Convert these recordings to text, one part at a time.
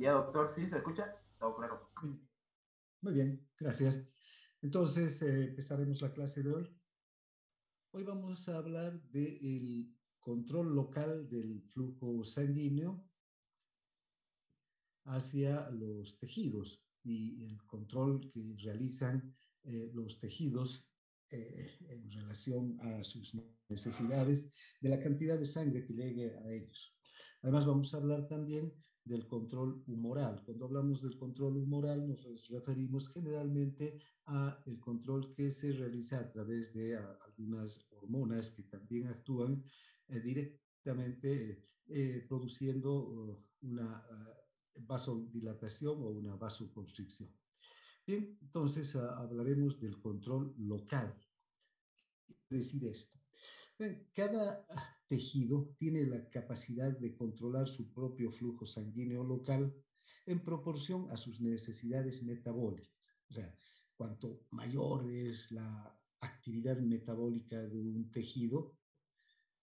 día, doctor. ¿Sí se escucha? Todo claro. Muy bien, gracias. Entonces, empezaremos la clase de hoy. Hoy vamos a hablar del control local del flujo sanguíneo hacia los tejidos y el control que realizan los tejidos en relación a sus necesidades de la cantidad de sangre que llegue a ellos. Además, vamos a hablar también del control humoral. Cuando hablamos del control humoral, nos referimos generalmente a el control que se realiza a través de algunas hormonas que también actúan directamente produciendo una vasodilatación o una vasoconstricción. Bien, entonces hablaremos del control local. ¿Qué quiere decir esto? Cada tejido tiene la capacidad de controlar su propio flujo sanguíneo local en proporción a sus necesidades metabólicas. O sea, cuanto mayor es la actividad metabólica de un tejido,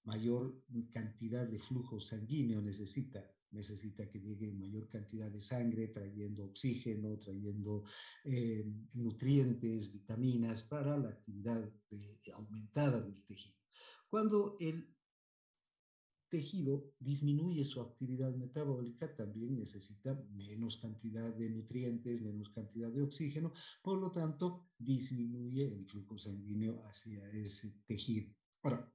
mayor cantidad de flujo sanguíneo necesita que llegue mayor cantidad de sangre, trayendo oxígeno, trayendo nutrientes, vitaminas para la actividad aumentada del tejido. Cuando el tejido disminuye su actividad metabólica, también necesita menos cantidad de nutrientes, menos cantidad de oxígeno, por lo tanto, disminuye el flujo sanguíneo hacia ese tejido. Ahora,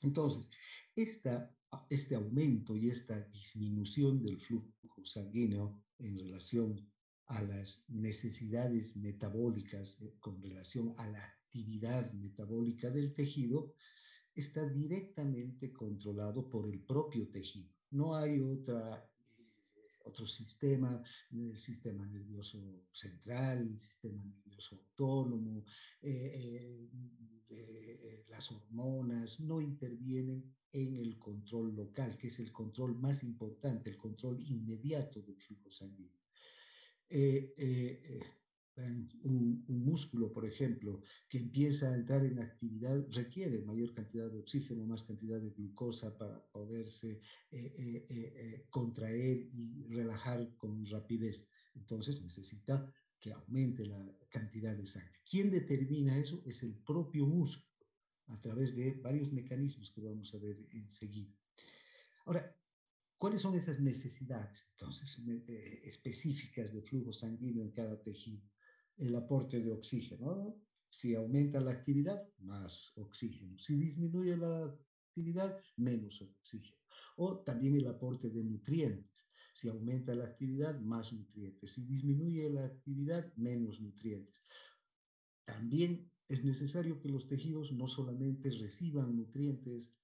entonces, este aumento y esta disminución del flujo sanguíneo en relación a las necesidades metabólicas, con relación a la actividad metabólica del tejido, está directamente controlado por el propio tejido. No hay otro sistema, el sistema nervioso central, el sistema nervioso autónomo, las hormonas, no intervienen en el control local, que es el control más importante, el control inmediato del flujo sanguíneo. Un músculo, por ejemplo, que empieza a entrar en actividad, requiere mayor cantidad de oxígeno, más cantidad de glucosa para poderse contraer y relajar con rapidez. Entonces necesita que aumente la cantidad de sangre. ¿Quién determina eso? Es el propio músculo, a través de varios mecanismos que vamos a ver enseguida. Ahora, ¿cuáles son esas necesidades, entonces, específicas de flujo sanguíneo en cada tejido? El aporte de oxígeno, ¿no? Si aumenta la actividad, más oxígeno. Si disminuye la actividad, menos oxígeno. O también el aporte de nutrientes. Si aumenta la actividad, más nutrientes. Si disminuye la actividad, menos nutrientes. También es necesario que los tejidos no solamente reciban nutrientes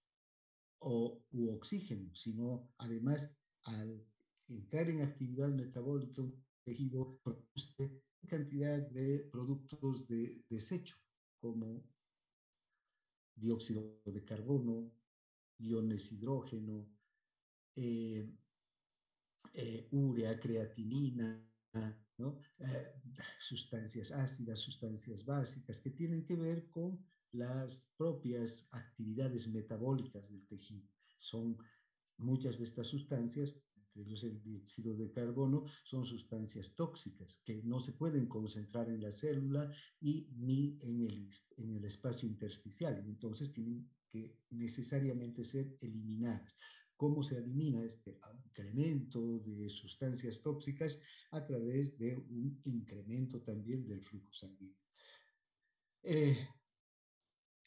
u oxígeno, sino además al entrar en actividad metabólica, un tejido produce cantidad de productos de desecho, como dióxido de carbono, iones hidrógeno, urea, creatinina, ¿no? Sustancias ácidas, sustancias básicas, que tienen que ver con las propias actividades metabólicas del tejido. Son muchas de estas sustancias, entre ellos el dióxido de carbono, son sustancias tóxicas que no se pueden concentrar en la célula y ni en el espacio intersticial, entonces tienen que necesariamente ser eliminadas. ¿Cómo se elimina este incremento de sustancias tóxicas? A través de un incremento también del flujo sanguíneo.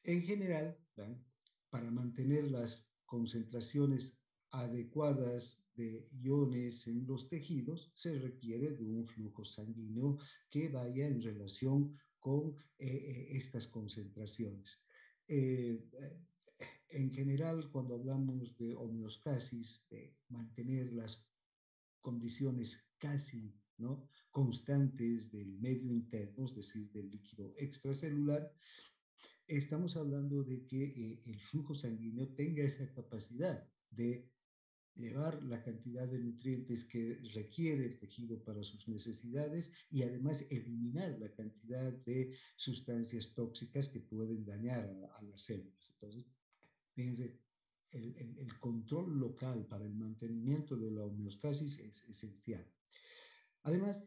En general, ¿verdad?, para mantener las concentraciones adecuadas de iones en los tejidos, se requiere de un flujo sanguíneo que vaya en relación con estas concentraciones. En general, cuando hablamos de homeostasis, de mantener las condiciones casi, ¿no?, constantes del medio interno, es decir, del líquido extracelular, estamos hablando de que el flujo sanguíneo tenga esa capacidad de llevar la cantidad de nutrientes que requiere el tejido para sus necesidades y además eliminar la cantidad de sustancias tóxicas que pueden dañar a las células. Entonces, fíjense, el control local para el mantenimiento de la homeostasis es esencial. Además,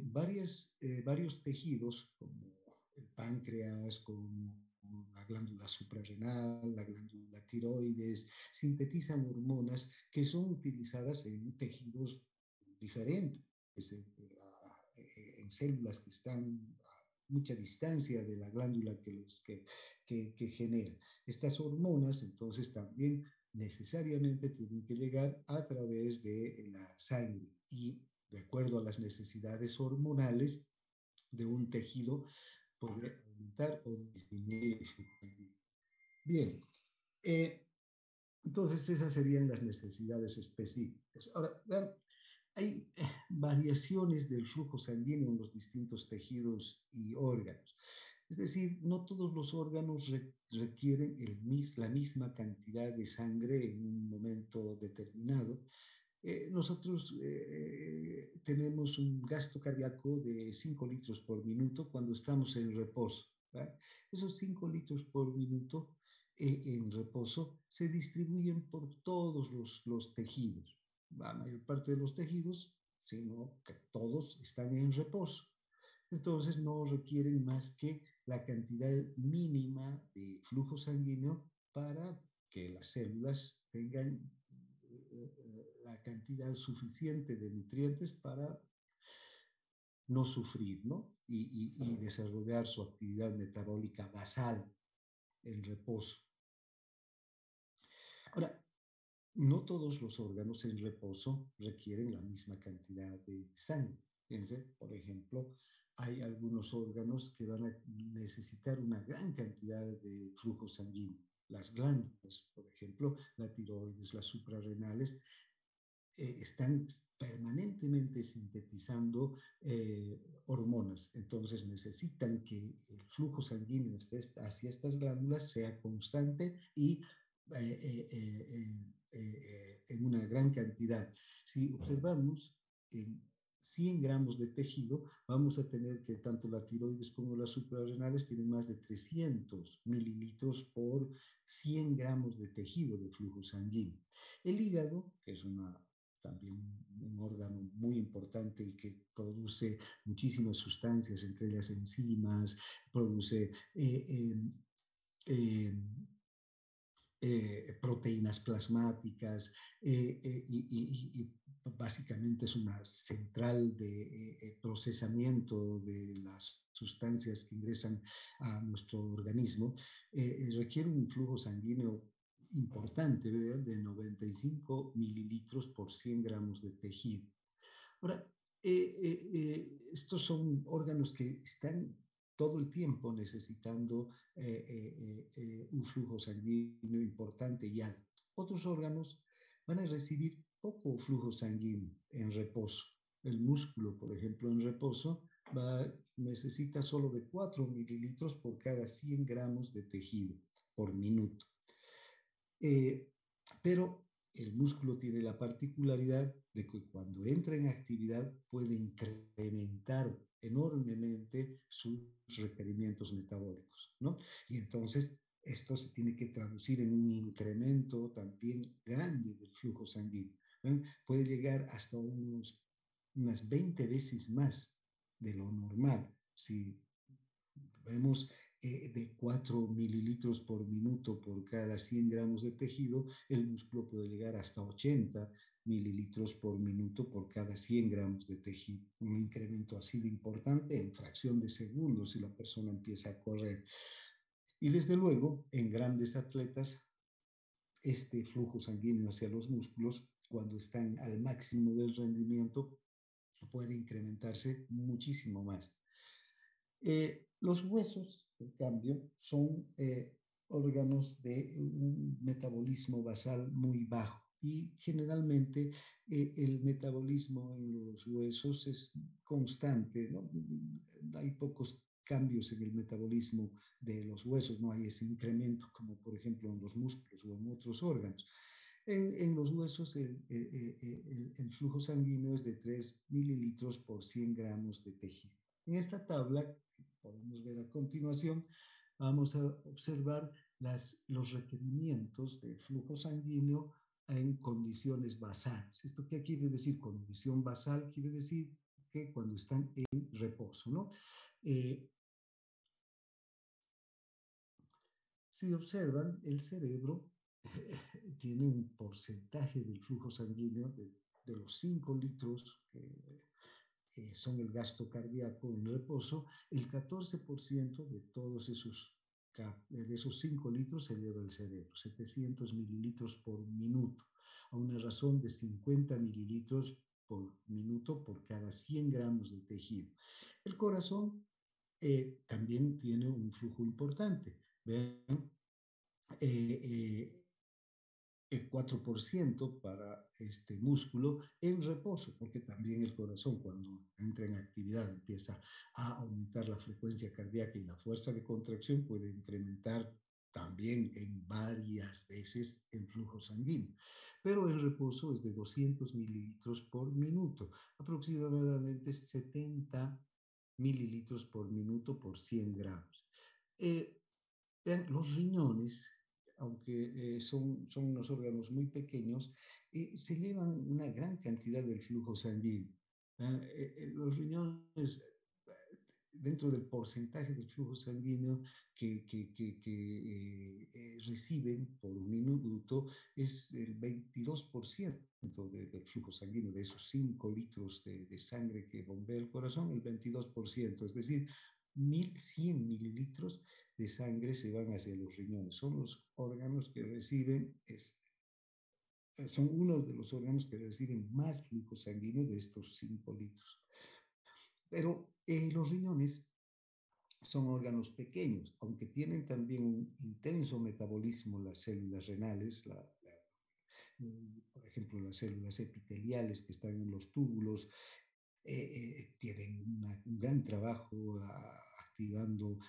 varios tejidos, como el páncreas, como la glándula suprarrenal, la glándula tiroides, sintetizan hormonas que son utilizadas en tejidos diferentes, en células que están a mucha distancia de la glándula que genera. Estas hormonas, entonces, también necesariamente tienen que llegar a través de la sangre y de acuerdo a las necesidades hormonales de un tejido, poder aumentar o disminuir el flujo sanguíneo. Bien, entonces esas serían las necesidades específicas. Ahora, vean, hay variaciones del flujo sanguíneo en los distintos tejidos y órganos. Es decir, no todos los órganos requieren la misma cantidad de sangre en un momento determinado. Nosotros tenemos un gasto cardíaco de 5 litros por minuto cuando estamos en reposo, ¿verdad? Esos 5 litros por minuto en reposo se distribuyen por todos los tejidos. La mayor parte de los tejidos, sino que todos están en reposo. Entonces no requieren más que la cantidad mínima de flujo sanguíneo para que las células tengan la cantidad suficiente de nutrientes para no sufrir, ¿no? Y desarrollar su actividad metabólica basal, el reposo. Ahora, no todos los órganos en reposo requieren la misma cantidad de sangre. Fíjense, por ejemplo, hay algunos órganos que van a necesitar una gran cantidad de flujo sanguíneo. Las glándulas, por ejemplo, la tiroides, las suprarrenales, están permanentemente sintetizando hormonas. Entonces necesitan que el flujo sanguíneo hacia estas glándulas sea constante y en una gran cantidad. Si observamos en 100 gramos de tejido, vamos a tener que tanto la tiroides como las suprarrenales tienen más de 300 mililitros por 100 gramos de tejido de flujo sanguíneo. El hígado, que es también un órgano muy importante y que produce muchísimas sustancias, entre las enzimas, produce eh, proteínas plasmáticas y básicamente es una central de procesamiento de las sustancias que ingresan a nuestro organismo, requiere un flujo sanguíneo importante, ¿verdad? De 95 mililitros por 100 gramos de tejido. Ahora, estos son órganos que están todo el tiempo necesitando un flujo sanguíneo importante y alto. Otros órganos van a recibir poco flujo sanguíneo en reposo. El músculo, por ejemplo, en reposo necesita solo de 4 mililitros por cada 100 gramos de tejido por minuto. Pero el músculo tiene la particularidad de que cuando entra en actividad puede incrementar enormemente sus requerimientos metabólicos, ¿no? Y entonces esto se tiene que traducir en un incremento también grande del flujo sanguíneo, ¿no? Puede llegar hasta unas 20 veces más de lo normal. Si vemos de 4 mililitros por minuto por cada 100 gramos de tejido, el músculo puede llegar hasta 80 mililitros por minuto por cada 100 gramos de tejido. Un incremento así de importante en fracción de segundos si la persona empieza a correr. Y desde luego, en grandes atletas, este flujo sanguíneo hacia los músculos, cuando están al máximo del rendimiento, puede incrementarse muchísimo más. Los huesos, en cambio, son órganos de un metabolismo basal muy bajo y generalmente el metabolismo en los huesos es constante, ¿no? Hay pocos cambios en el metabolismo de los huesos, no hay ese incremento como por ejemplo en los músculos o en otros órganos. En los huesos el flujo sanguíneo es de 3 mililitros por 100 gramos de tejido. En esta tabla, que podemos ver a continuación, vamos a observar los requerimientos de flujo sanguíneo en condiciones basales. ¿Esto qué quiere decir? Condición basal quiere decir que cuando están en reposo, ¿no? Eh, si observan, el cerebro tiene un porcentaje del flujo sanguíneo de los 5 litros que son el gasto cardíaco en reposo, el 14% de todos de esos 5 litros se lleva el cerebro, 700 mililitros por minuto, a una razón de 50 mililitros por minuto por cada 100 gramos de tejido. El corazón también tiene un flujo importante. Vean, eh, eh, el 4% para este músculo en reposo, porque también el corazón cuando entra en actividad empieza a aumentar la frecuencia cardíaca y la fuerza de contracción puede incrementar también en varias veces el flujo sanguíneo. Pero el reposo es de 200 mililitros por minuto, aproximadamente 70 mililitros por minuto por 100 gramos. Eh, Vean, los riñones, aunque son unos órganos muy pequeños, se elevan una gran cantidad del flujo sanguíneo. Los riñones, dentro del porcentaje del flujo sanguíneo que reciben por minuto, es el 22% del flujo sanguíneo, de esos 5 litros de sangre que bombea el corazón, el 22%, es decir, 1.100 mililitros de sangre se van hacia los riñones. Son los órganos que reciben, son uno de los órganos que reciben más flujo sanguíneo de estos 5 litros. Pero los riñones son órganos pequeños, aunque tienen también un intenso metabolismo las células renales, por ejemplo, las células epiteliales que están en los túbulos, tienen un gran trabajo activando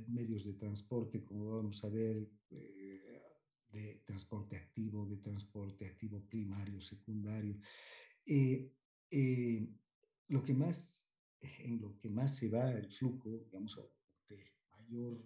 medios de transporte, como vamos a ver, de transporte activo primario, secundario. Eh, eh, lo que más, en lo que más se va el flujo, digamos, de mayor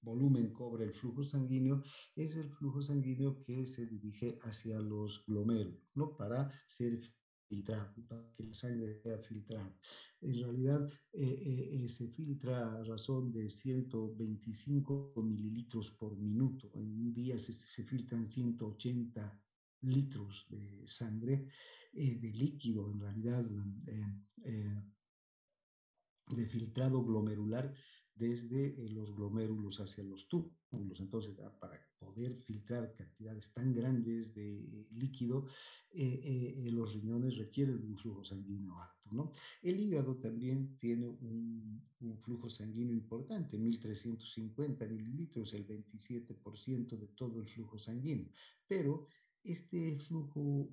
volumen cobra el flujo sanguíneo, es el flujo sanguíneo que se dirige hacia los glomérulos, ¿no? Para ser filtrado, para que la sangre sea filtrada. En realidad, se filtra a razón de 125 mililitros por minuto. En un día se filtran 180 litros de sangre, de líquido, en realidad, eh, eh, de filtrado glomerular desde los glomérulos hacia los túbulos. Entonces, para poder filtrar cantidades tan grandes de líquido, los riñones requieren un flujo sanguíneo alto, ¿no? El hígado también tiene un flujo sanguíneo importante, 1.350 mililitros, el 27% de todo el flujo sanguíneo. Pero este flujo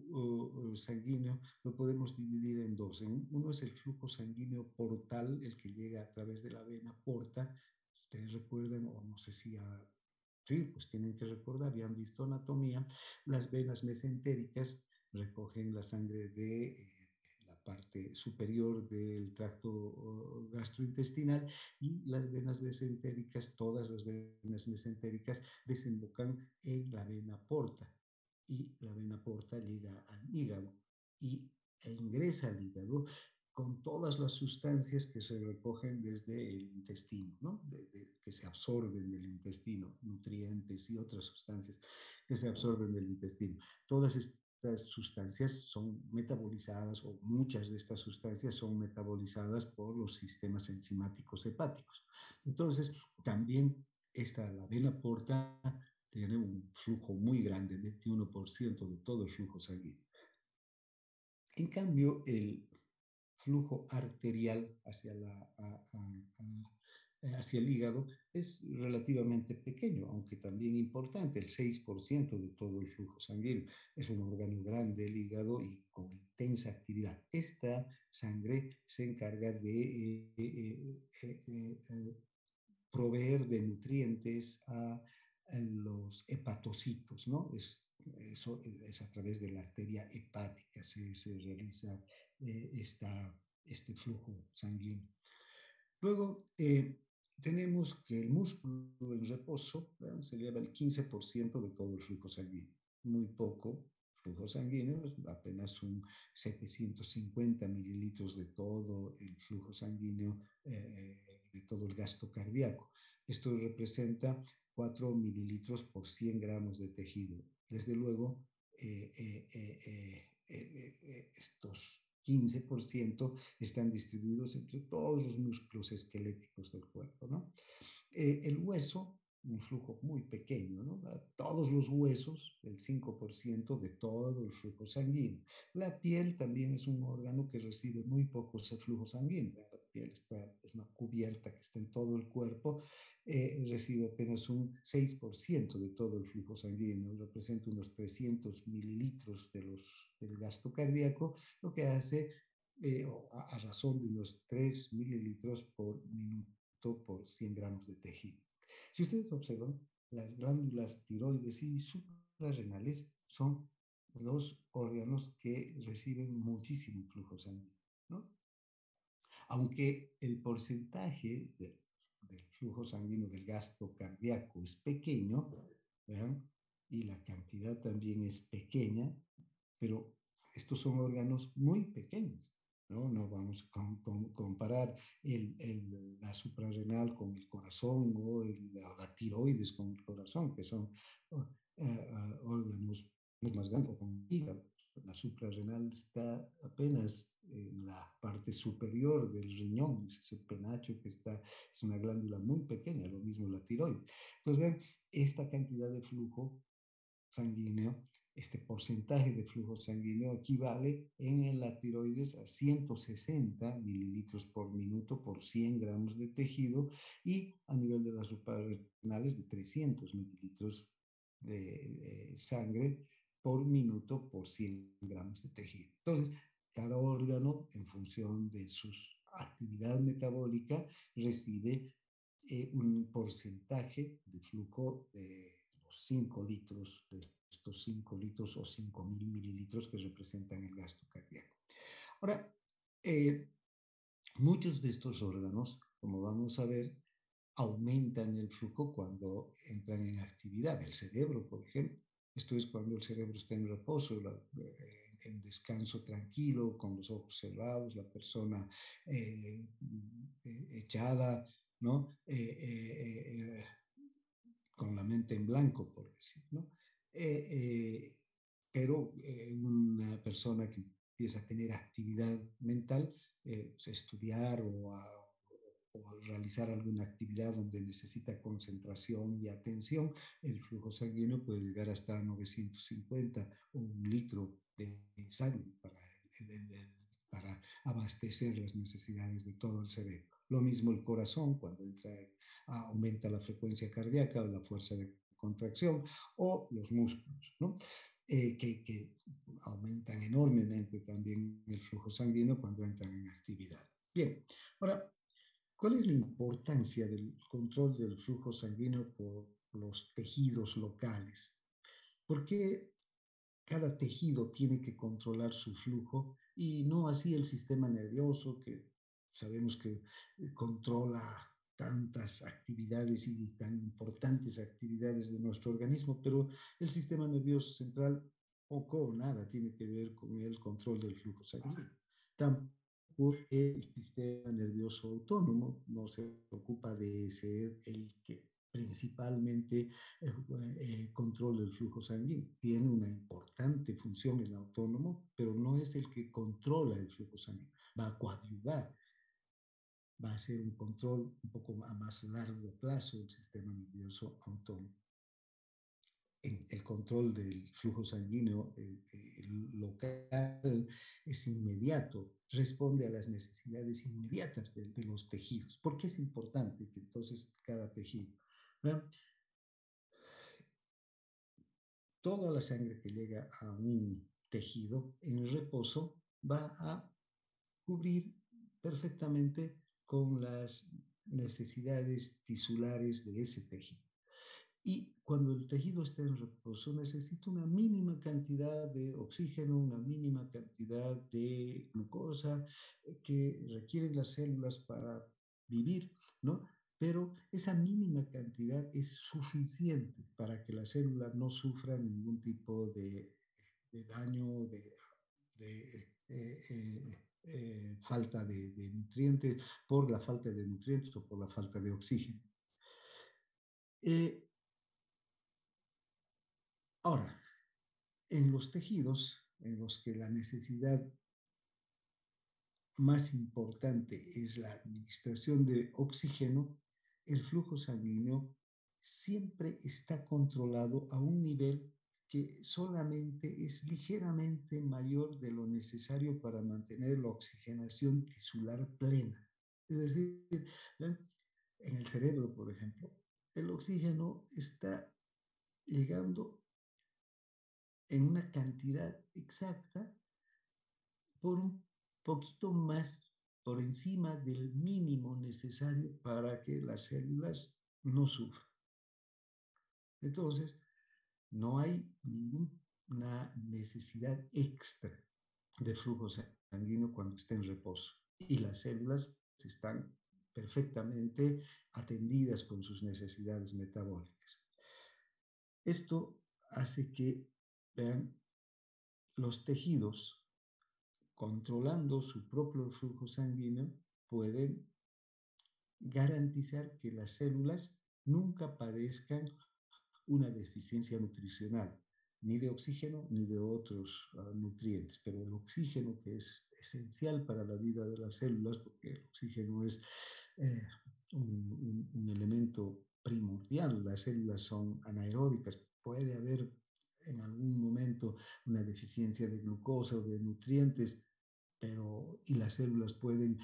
sanguíneo lo podemos dividir en dos. Uno es el flujo sanguíneo portal, el que llega a través de la vena porta. Ustedes recuerdan, o no sé si sí, pues tienen que recordar, ya han visto anatomía, las venas mesentéricas recogen la sangre de la parte superior del tracto gastrointestinal y las venas mesentéricas, todas las venas mesentéricas desembocan en la vena porta y la vena porta llega al hígado e ingresa al hígado con todas las sustancias que se recogen desde el intestino, ¿no? Que se absorben del intestino, nutrientes y otras sustancias que se absorben del intestino. Todas estas sustancias son metabolizadas, o muchas de estas sustancias son metabolizadas por los sistemas enzimáticos hepáticos. Entonces, también la vena porta tiene un flujo muy grande, 21% de todo el flujo sanguíneo. En cambio, el flujo arterial hacia el hígado es relativamente pequeño, aunque también importante, el 6% de todo el flujo sanguíneo. Es un órgano grande el hígado y con intensa actividad. Esta sangre se encarga de proveer de nutrientes a los hepatocitos, ¿no? Eso es a través de la arteria hepática se realiza este flujo sanguíneo. Luego, tenemos que el músculo en reposo, ¿verdad? Se lleva el 15% de todo el flujo sanguíneo. Muy poco, flujo sanguíneo, apenas un 750 mililitros de todo el flujo sanguíneo, de todo el gasto cardíaco. Esto representa 4 mililitros por 100 gramos de tejido. Desde luego, estos 15% están distribuidos entre todos los músculos esqueléticos del cuerpo, ¿no? El hueso, un flujo muy pequeño, ¿no? Todos los huesos, el 5% de todo el flujo sanguíneo. La piel también es un órgano que recibe muy poco ese flujo sanguíneo. La piel es una cubierta que está en todo el cuerpo, recibe apenas un 6% de todo el flujo sanguíneo, representa unos 300 mililitros del gasto cardíaco, lo que hace a razón de unos 3 mililitros por minuto por 100 gramos de tejido. Si ustedes observan, las glándulas tiroides y suprarrenales son los órganos que reciben muchísimo flujo sanguíneo, ¿no? Aunque el porcentaje del flujo sanguíneo del gasto cardíaco es pequeño, ¿vean? Y la cantidad también es pequeña, pero estos son órganos muy pequeños. No vamos a comparar la suprarrenal con el corazón o la tiroides con el corazón, que son órganos más grandes, con el hígado. La suprarrenal está apenas en la parte superior del riñón, es ese penacho que está, es una glándula muy pequeña, lo mismo la tiroides. Entonces, ven, esta cantidad de flujo sanguíneo, este porcentaje de flujo sanguíneo equivale en la tiroides a 160 mililitros por minuto por 100 gramos de tejido y a nivel de las suprarrenales de 300 mililitros de sangre por minuto por 100 gramos de tejido. Entonces, cada órgano, en función de su actividad metabólica, recibe un porcentaje de flujo de los 5 litros, de estos 5 litros o 5.000 mililitros que representan el gasto cardíaco. Ahora, muchos de estos órganos, como vamos a ver, aumentan el flujo cuando entran en actividad. El cerebro, por ejemplo. Esto es cuando el cerebro está en reposo, en descanso tranquilo, con los ojos cerrados, la persona echada, ¿no? Con la mente en blanco, por decir, ¿no? Pero una persona que empieza a tener actividad mental, estudiar o realizar alguna actividad donde necesita concentración y atención, el flujo sanguíneo puede llegar hasta 950 o 1 litro de sangre para abastecer las necesidades de todo el cerebro. Lo mismo el corazón, cuando aumenta la frecuencia cardíaca o la fuerza de contracción, o los músculos, ¿no? Que aumentan enormemente también el flujo sanguíneo cuando entran en actividad. Bien, ahora, ¿cuál es la importancia del control del flujo sanguíneo por los tejidos locales? ¿Por qué cada tejido tiene que controlar su flujo y no así el sistema nervioso, que sabemos que controla tantas actividades y tan importantes actividades de nuestro organismo, pero el sistema nervioso central poco o nada tiene que ver con el control del flujo sanguíneo? Tampoco el sistema nervioso autónomo no se ocupa de ser el que principalmente controla el flujo sanguíneo. Tiene una importante función el autónomo, pero no es el que controla el flujo sanguíneo. Va a coadyuvar, va a ser un control un poco a más largo plazo del sistema nervioso autónomo. En el control del flujo sanguíneo local es inmediato, responde a las necesidades inmediatas de los tejidos. ¿Por qué es importante que entonces cada tejido? ¿Verdad? Toda la sangre que llega a un tejido en reposo va a cubrir perfectamente con las necesidades tisulares de ese tejido. Y cuando el tejido está en reposo, necesita una mínima cantidad de oxígeno, una mínima cantidad de glucosa que requieren las células para vivir, ¿no? Pero esa mínima cantidad es suficiente para que la célula no sufra ningún tipo de daño, falta de nutrientes, por la falta de nutrientes o por la falta de oxígeno. Ahora, en los tejidos en los que la necesidad más importante es la administración de oxígeno, el flujo sanguíneo siempre está controlado a un nivel que solamente es ligeramente mayor de lo necesario para mantener la oxigenación tisular plena. Es decir, en el cerebro, por ejemplo, el oxígeno está llegando en una cantidad exacta por un poquito más por encima del mínimo necesario para que las células no sufran. Entonces, no hay ninguna necesidad extra de flujo sanguíneo cuando está en reposo y las células están perfectamente atendidas con sus necesidades metabólicas. Esto hace que, vean, los tejidos, controlando su propio flujo sanguíneo, pueden garantizar que las células nunca padezcan una deficiencia nutricional, ni de oxígeno ni de otros nutrientes. Pero el oxígeno, que es esencial para la vida de las células, porque el oxígeno es un elemento primordial, las células son anaeróbicas, puede haber en algún momento una deficiencia de glucosa o de nutrientes, y las células pueden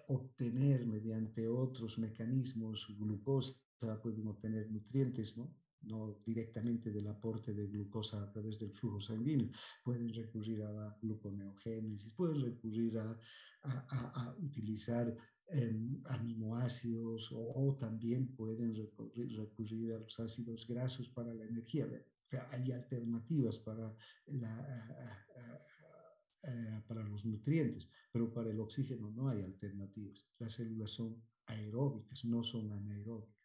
obtener mediante otros mecanismos glucosa, pueden obtener nutrientes, ¿no? No directamente del aporte de glucosa a través del flujo sanguíneo. Pueden recurrir a la gluconeogénesis, pueden recurrir a utilizar aminoácidos o también pueden recurrir a los ácidos grasos para la energía. O sea, hay alternativas para los nutrientes, pero para el oxígeno no hay alternativas. Las células son aeróbicas, no son anaeróbicas.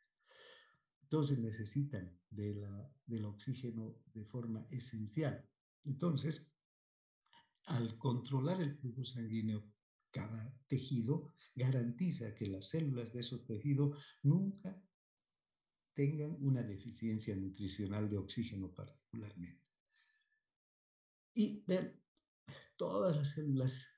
Entonces necesitan del oxígeno de forma esencial. Entonces, al controlar el flujo sanguíneo, cada tejido garantiza que las células de ese tejido nunca tengan una deficiencia nutricional de oxígeno particularmente. Y ver, todas las células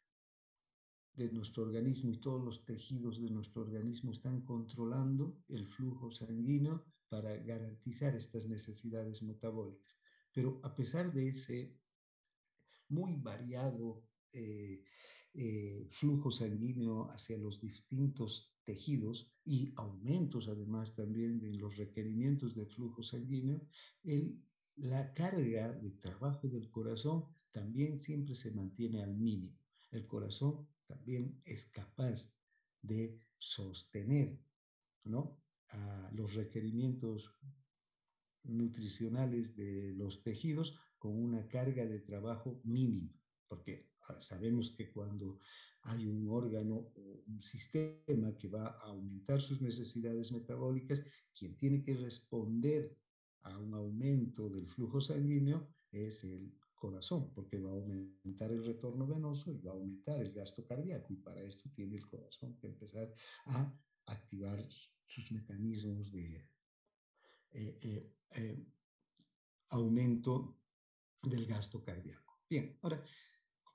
de nuestro organismo y todos los tejidos de nuestro organismo están controlando el flujo sanguíneo para garantizar estas necesidades metabólicas. Pero a pesar de ese muy variado flujo sanguíneo hacia los distintos tejidos y aumentos además también de los requerimientos de flujo sanguíneo, la carga de trabajo del corazón también siempre se mantiene al mínimo. El corazón también es capaz de sostener, ¿no?, los requerimientos nutricionales de los tejidos con una carga de trabajo mínima, porque sabemos que cuando hay un órgano o un sistema que va a aumentar sus necesidades metabólicas, quien tiene que responder a un aumento del flujo sanguíneo es el corazón, porque va a aumentar el retorno venoso y va a aumentar el gasto cardíaco, y para esto tiene el corazón que empezar a activar sus mecanismos de aumento del gasto cardíaco. Bien, ahora,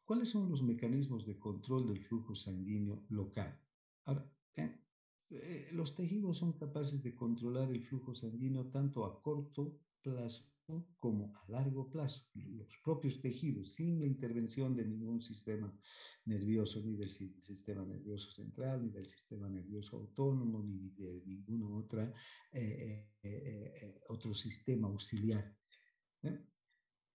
¿cuáles son los mecanismos de control del flujo sanguíneo local? Ahora, los tejidos son capaces de controlar el flujo sanguíneo tanto a corto plazo como a largo plazo. Los propios tejidos, sin la intervención de ningún sistema nervioso, ni del sistema nervioso central, ni del sistema nervioso autónomo, ni de ningún otro sistema auxiliar.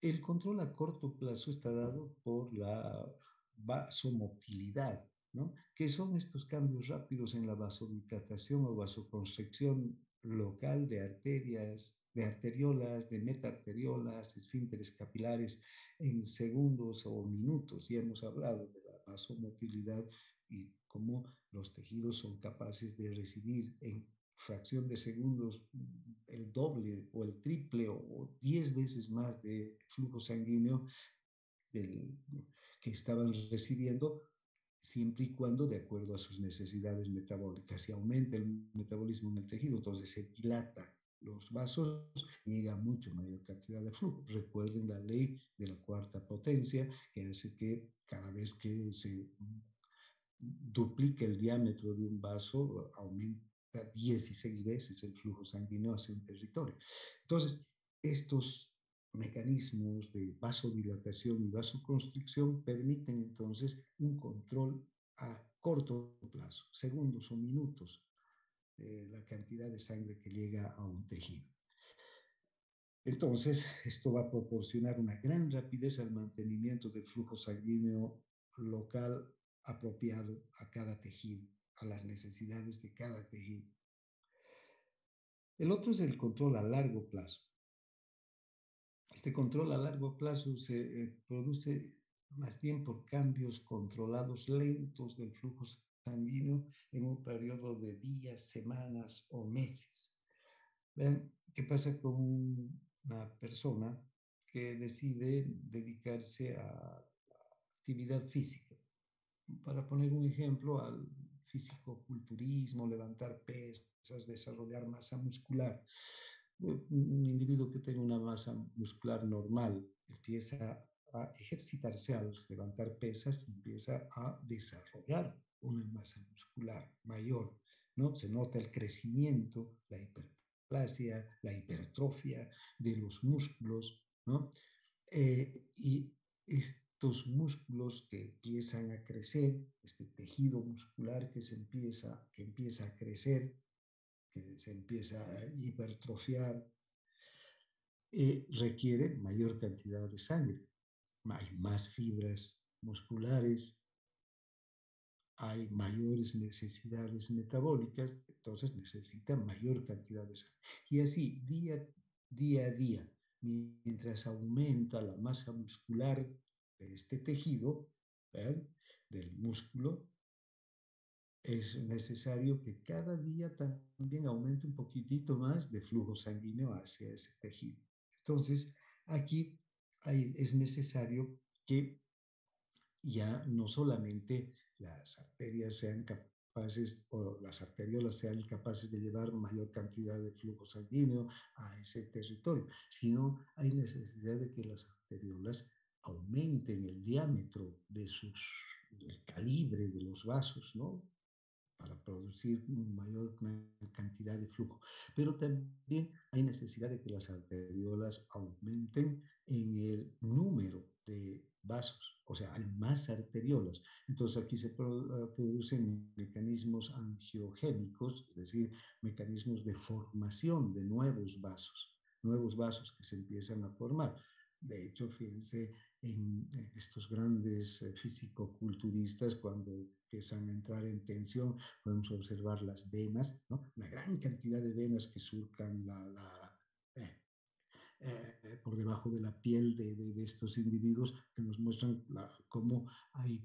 El control a corto plazo está dado por la vasomotilidad, ¿no?, que son estos cambios rápidos en la vasodilatación o vasoconstricción local de arterias, de arteriolas, de metaarteriolas, esfínteres capilares en segundos o minutos. Ya hemos hablado de la vasomotilidad y cómo los tejidos son capaces de recibir en fracción de segundos el doble o el triple o 10 veces más de flujo sanguíneo del, que estaban recibiendo, siempre y cuando de acuerdo a sus necesidades metabólicas. Si aumenta el metabolismo en el tejido, entonces se dilata los vasos, llega mucho mayor cantidad de flujo. Recuerden la ley de la cuarta potencia, que hace que cada vez que se duplica el diámetro de un vaso, aumenta 16 veces el flujo sanguíneo hacia un territorio. Entonces, estos mecanismos de vasodilatación y vasoconstricción permiten entonces un control a corto plazo, segundos o minutos, la cantidad de sangre que llega a un tejido. Entonces, esto va a proporcionar una gran rapidez al mantenimiento del flujo sanguíneo local apropiado a cada tejido, a las necesidades de cada tejido. El otro es el control a largo plazo. Este control a largo plazo se produce más bien por cambios controlados lentos del flujo sanguíneo en un periodo de días, semanas o meses. Vean qué pasa con una persona que decide dedicarse a actividad física. Para poner un ejemplo, al fisicoculturismo, levantar pesas, desarrollar masa muscular. Un individuo que tenga una masa muscular normal empieza a ejercitarse al levantar pesas, empieza a desarrollar una masa muscular mayor, ¿no? Se nota el crecimiento, la hiperplasia, la hipertrofia de los músculos, ¿no? Y estos músculos que empiezan a crecer, este tejido muscular que empieza a crecer, que se empieza a hipertrofiar, requiere mayor cantidad de sangre. Hay más fibras musculares, hay mayores necesidades metabólicas, entonces necesita mayor cantidad de sangre. Y así, día a día, mientras aumenta la masa muscular de este tejido, ¿verdad?, del músculo, es necesario que cada día también aumente un poquitito más de flujo sanguíneo hacia ese tejido. Entonces, aquí es necesario que ya no solamente las arterias sean capaces o las arteriolas sean capaces de llevar mayor cantidad de flujo sanguíneo a ese territorio, sino hay necesidad de que las arteriolas aumenten el diámetro de el calibre de los vasos, ¿no?, para producir mayor cantidad de flujo. Pero también hay necesidad de que las arteriolas aumenten en el número de vasos, o sea, hay más arteriolas. Entonces aquí se producen mecanismos angiogénicos, es decir, mecanismos de formación de nuevos vasos que se empiezan a formar. De hecho, fíjense en estos grandes fisicoculturistas, cuando empiezan a entrar en tensión, podemos observar las venas, ¿no?, la gran cantidad de venas que surcan por debajo de la piel de estos individuos, que nos muestran cómo hay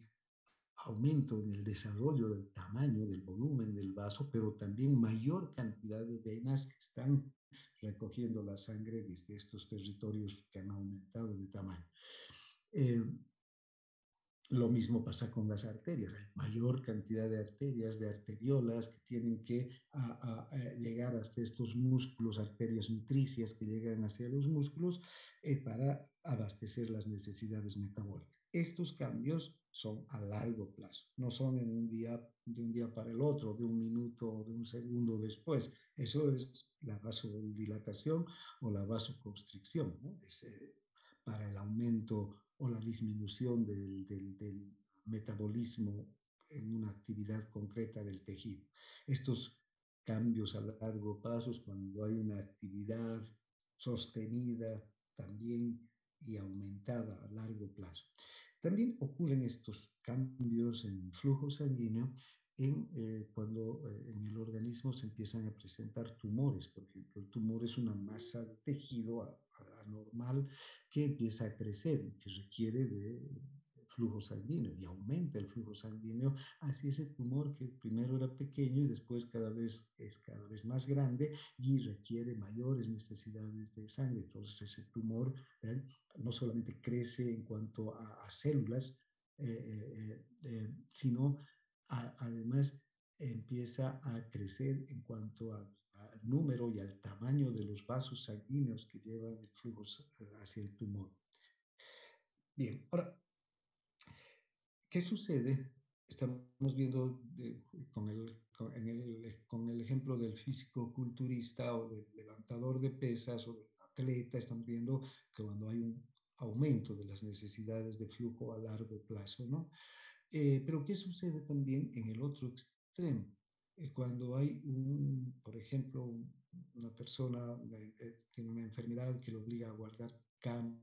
aumento en el desarrollo del tamaño, del volumen del vaso, pero también mayor cantidad de venas que están recogiendo la sangre desde estos territorios que han aumentado de tamaño. Lo mismo pasa con las arterias. Hay mayor cantidad de arterias, de arteriolas que tienen que llegar hasta estos músculos, arterias nutricias que llegan hacia los músculos para abastecer las necesidades metabólicas. Estos cambios son a largo plazo, no son de un día para el otro, de un minuto o de un segundo después. Eso es la vasodilatación o la vasoconstricción, ¿no? Para el aumento o la disminución del metabolismo en una actividad concreta del tejido. Estos cambios a largo plazo es cuando hay una actividad sostenida también y aumentada a largo plazo. También ocurren estos cambios en el flujo sanguíneo cuando en el organismo se empiezan a presentar tumores. Por ejemplo, el tumor es una masa de tejido anormal que empieza a crecer y que requiere de flujo sanguíneo y aumenta el flujo sanguíneo hacia ese tumor que primero era pequeño y después es cada vez más grande y requiere mayores necesidades de sangre. Entonces ese tumor, ¿verdad?, no solamente crece en cuanto a células, sino además empieza a crecer en cuanto al número y al tamaño de los vasos sanguíneos que llevan el flujo hacia el tumor. Bien, ahora, ¿qué sucede? Estamos viendo con el ejemplo del físico-culturista o del levantador de pesas o del atleta, estamos viendo que cuando hay un aumento de las necesidades de flujo a largo plazo, ¿no? Pero ¿qué sucede también en el otro extremo? Cuando hay, por ejemplo, una persona tiene una enfermedad que lo obliga a guardar cama,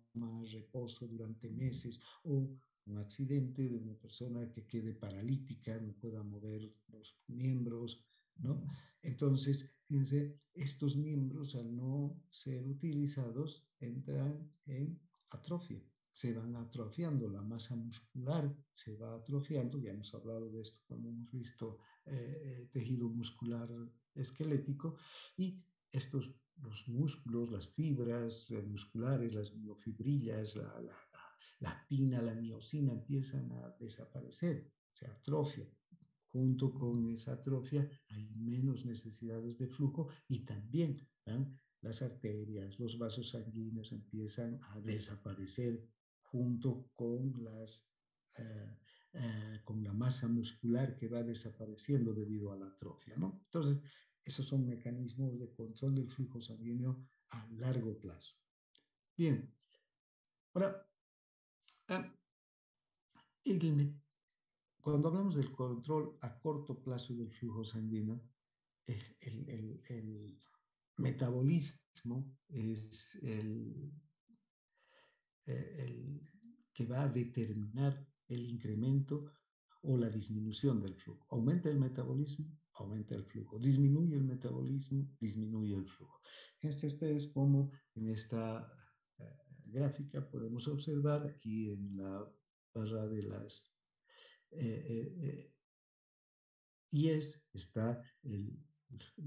reposo durante meses, o un accidente de una persona que quede paralítica, no pueda mover los miembros, ¿no? Entonces, fíjense, estos miembros al no ser utilizados entran en atrofia, se van atrofiando, la masa muscular se va atrofiando, ya hemos hablado de esto cuando hemos visto tejido muscular esquelético, y los músculos, las fibras musculares, las miofibrillas, la actina, la miosina empiezan a desaparecer, se atrofia. Junto con esa atrofia hay menos necesidades de flujo y también, ¿eh?, las arterias, los vasos sanguíneos empiezan a desaparecer junto con la masa muscular que va desapareciendo debido a la atrofia, ¿no? Entonces, esos son mecanismos de control del flujo sanguíneo a largo plazo. Bien, ahora, cuando hablamos del control a corto plazo del flujo sanguíneo, el metabolismo es el que va a determinar el incremento o la disminución del flujo. Aumenta el metabolismo, aumenta el flujo. Disminuye el metabolismo, disminuye el flujo. Este es como en esta gráfica podemos observar aquí en la barra de las está el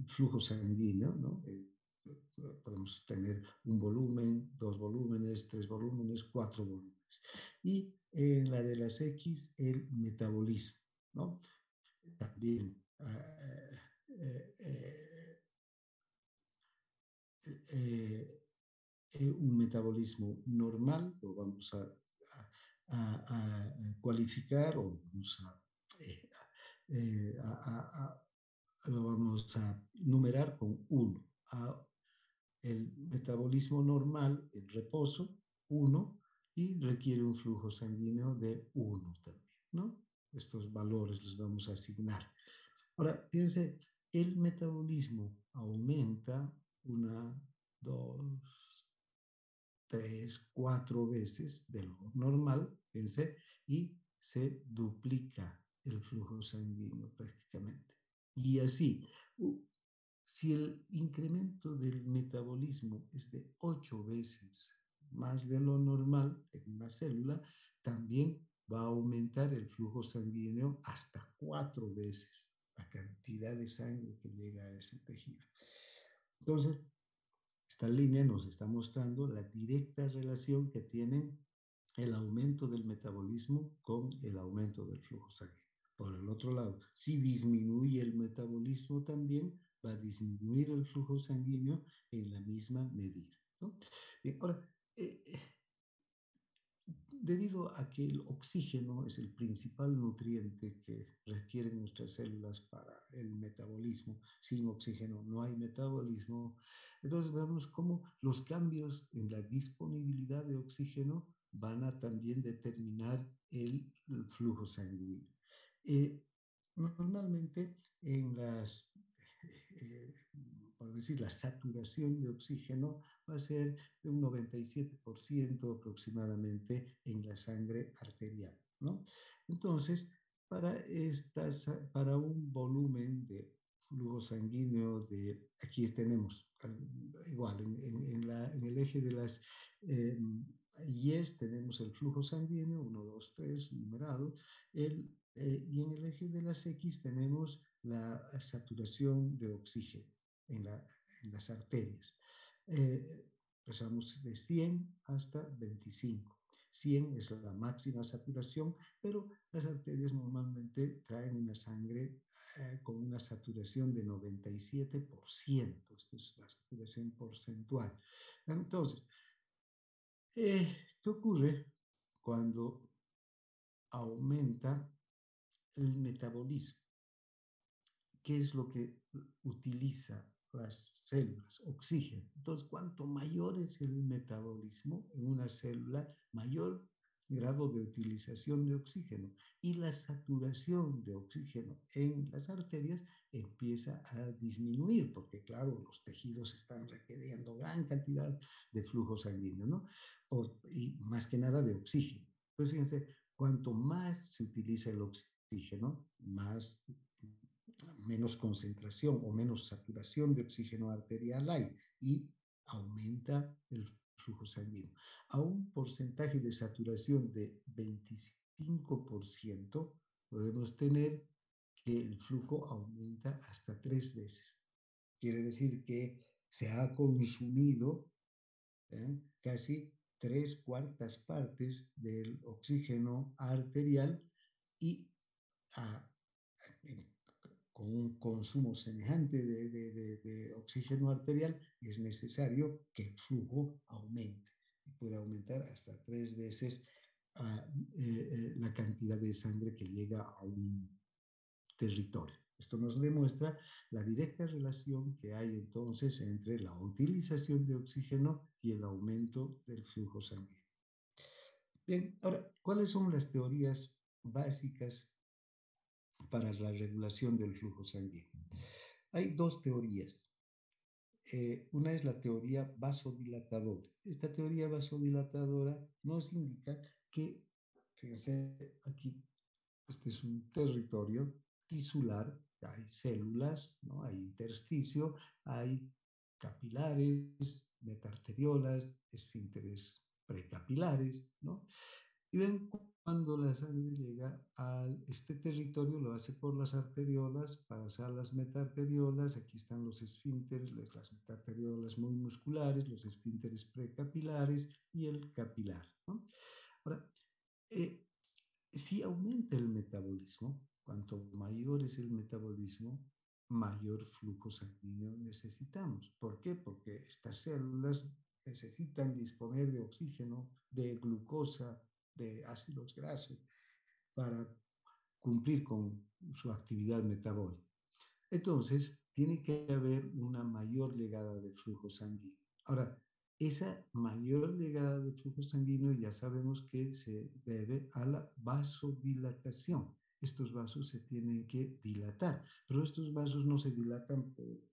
flujo sanguíneo, ¿no? Podemos tener un volumen, 2 volúmenes, 3 volúmenes, 4 volúmenes. Y en la de las X, el metabolismo, ¿no? También un metabolismo normal, lo vamos a cualificar o vamos lo vamos a numerar con 1. El metabolismo normal, el reposo, 1, y requiere un flujo sanguíneo de 1 también, ¿no? Estos valores los vamos a asignar. Ahora, fíjense, el metabolismo aumenta 1, 2, 3, 4 veces de lo normal, fíjense, y se duplica el flujo sanguíneo prácticamente. Y así, si el incremento del metabolismo es de 8 veces más de lo normal en una célula, también va a aumentar el flujo sanguíneo hasta 4 veces la cantidad de sangre que llega a ese tejido. Entonces, esta línea nos está mostrando la directa relación que tienen el aumento del metabolismo con el aumento del flujo sanguíneo. Por el otro lado, si disminuye el metabolismo también, va a disminuir el flujo sanguíneo en la misma medida, ¿no? Bien, ahora, debido a que el oxígeno es el principal nutriente que requieren nuestras células para el metabolismo, sin oxígeno no hay metabolismo, entonces vemos cómo los cambios en la disponibilidad de oxígeno van a también determinar el flujo sanguíneo. Normalmente en por decir, la saturación de oxígeno va a ser de un 97% aproximadamente en la sangre arterial, ¿no? Entonces, para un volumen de flujo sanguíneo aquí tenemos igual en el eje de las Y tenemos el flujo sanguíneo, 1, 2, 3, numerado, y en el eje de las X tenemos la saturación de oxígeno en, en las arterias. Pasamos de 100 hasta 25. 100 es la máxima saturación, pero las arterias normalmente traen una sangre con una saturación de 97%. Esto es la saturación porcentual. Entonces, ¿qué ocurre cuando aumenta el metabolismo? ¿Qué es lo que utiliza las células? Oxígeno. Entonces, cuanto mayor es el metabolismo en una célula, mayor grado de utilización de oxígeno, y la saturación de oxígeno en las arterias empieza a disminuir, porque claro, los tejidos están requiriendo gran cantidad de flujo sanguíneo, ¿no? Y más que nada de oxígeno. Pues fíjense, cuanto más se utiliza el oxígeno, menos concentración o menos saturación de oxígeno arterial hay, y aumenta el flujo sanguíneo. A un porcentaje de saturación de 25% podemos tener que el flujo aumenta hasta 3 veces. Quiere decir que se ha consumido casi 3/4 partes del oxígeno arterial, y a, con un consumo semejante de oxígeno arterial, es necesario que el flujo aumente. Puede aumentar hasta 3 veces la cantidad de sangre que llega a un territorio. Esto nos demuestra la directa relación que hay entonces entre la utilización de oxígeno y el aumento del flujo sanguíneo. Bien, ahora, ¿cuáles son las teorías básicas para la regulación del flujo sanguíneo? Hay dos teorías. Una es la teoría vasodilatadora. Esta teoría vasodilatadora nos indica que, fíjense aquí, este es un territorio tisular, hay células, ¿no? Hay intersticio, hay capilares, metarteriolas, esfínteres precapilares, ¿no? Y ven, cuando la sangre llega a este territorio, lo hace por las arteriolas, pasa a las metarteriolas. Aquí están los esfínteres, las metarteriolas muy musculares, los esfínteres precapilares y el capilar, ¿no? Ahora, eh, si aumenta el metabolismo, cuanto mayor es el metabolismo, mayor flujo sanguíneo necesitamos. ¿Por qué? Porque estas células necesitan disponer de oxígeno, de glucosa, de ácidos grasos para cumplir con su actividad metabólica. Entonces, tiene que haber una mayor llegada de flujo sanguíneo. Ahora, esa mayor llegada de flujo sanguíneo ya sabemos que se debe a la vasodilatación. Estos vasos se tienen que dilatar, pero estos vasos no se dilatan por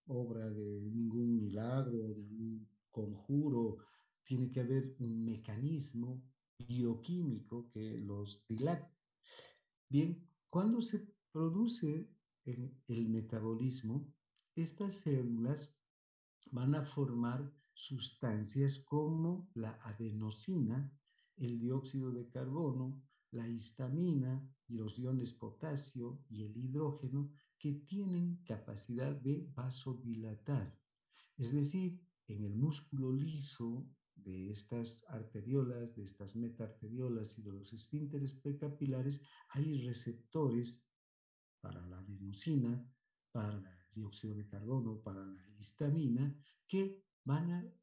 obra de ningún milagro, de un conjuro. Tiene que haber un mecanismo bioquímico que los dilate. Bien, cuando se produce el metabolismo, estas células van a formar sustancias como la adenosina, el dióxido de carbono, la histamina y los iones potasio y el hidrógeno, que tienen capacidad de vasodilatar. Es decir, en el músculo liso de estas arteriolas, de estas metarteriolas y de los esfínteres precapilares, hay receptores para la adenosina, para el dióxido de carbono, para la histamina, que van a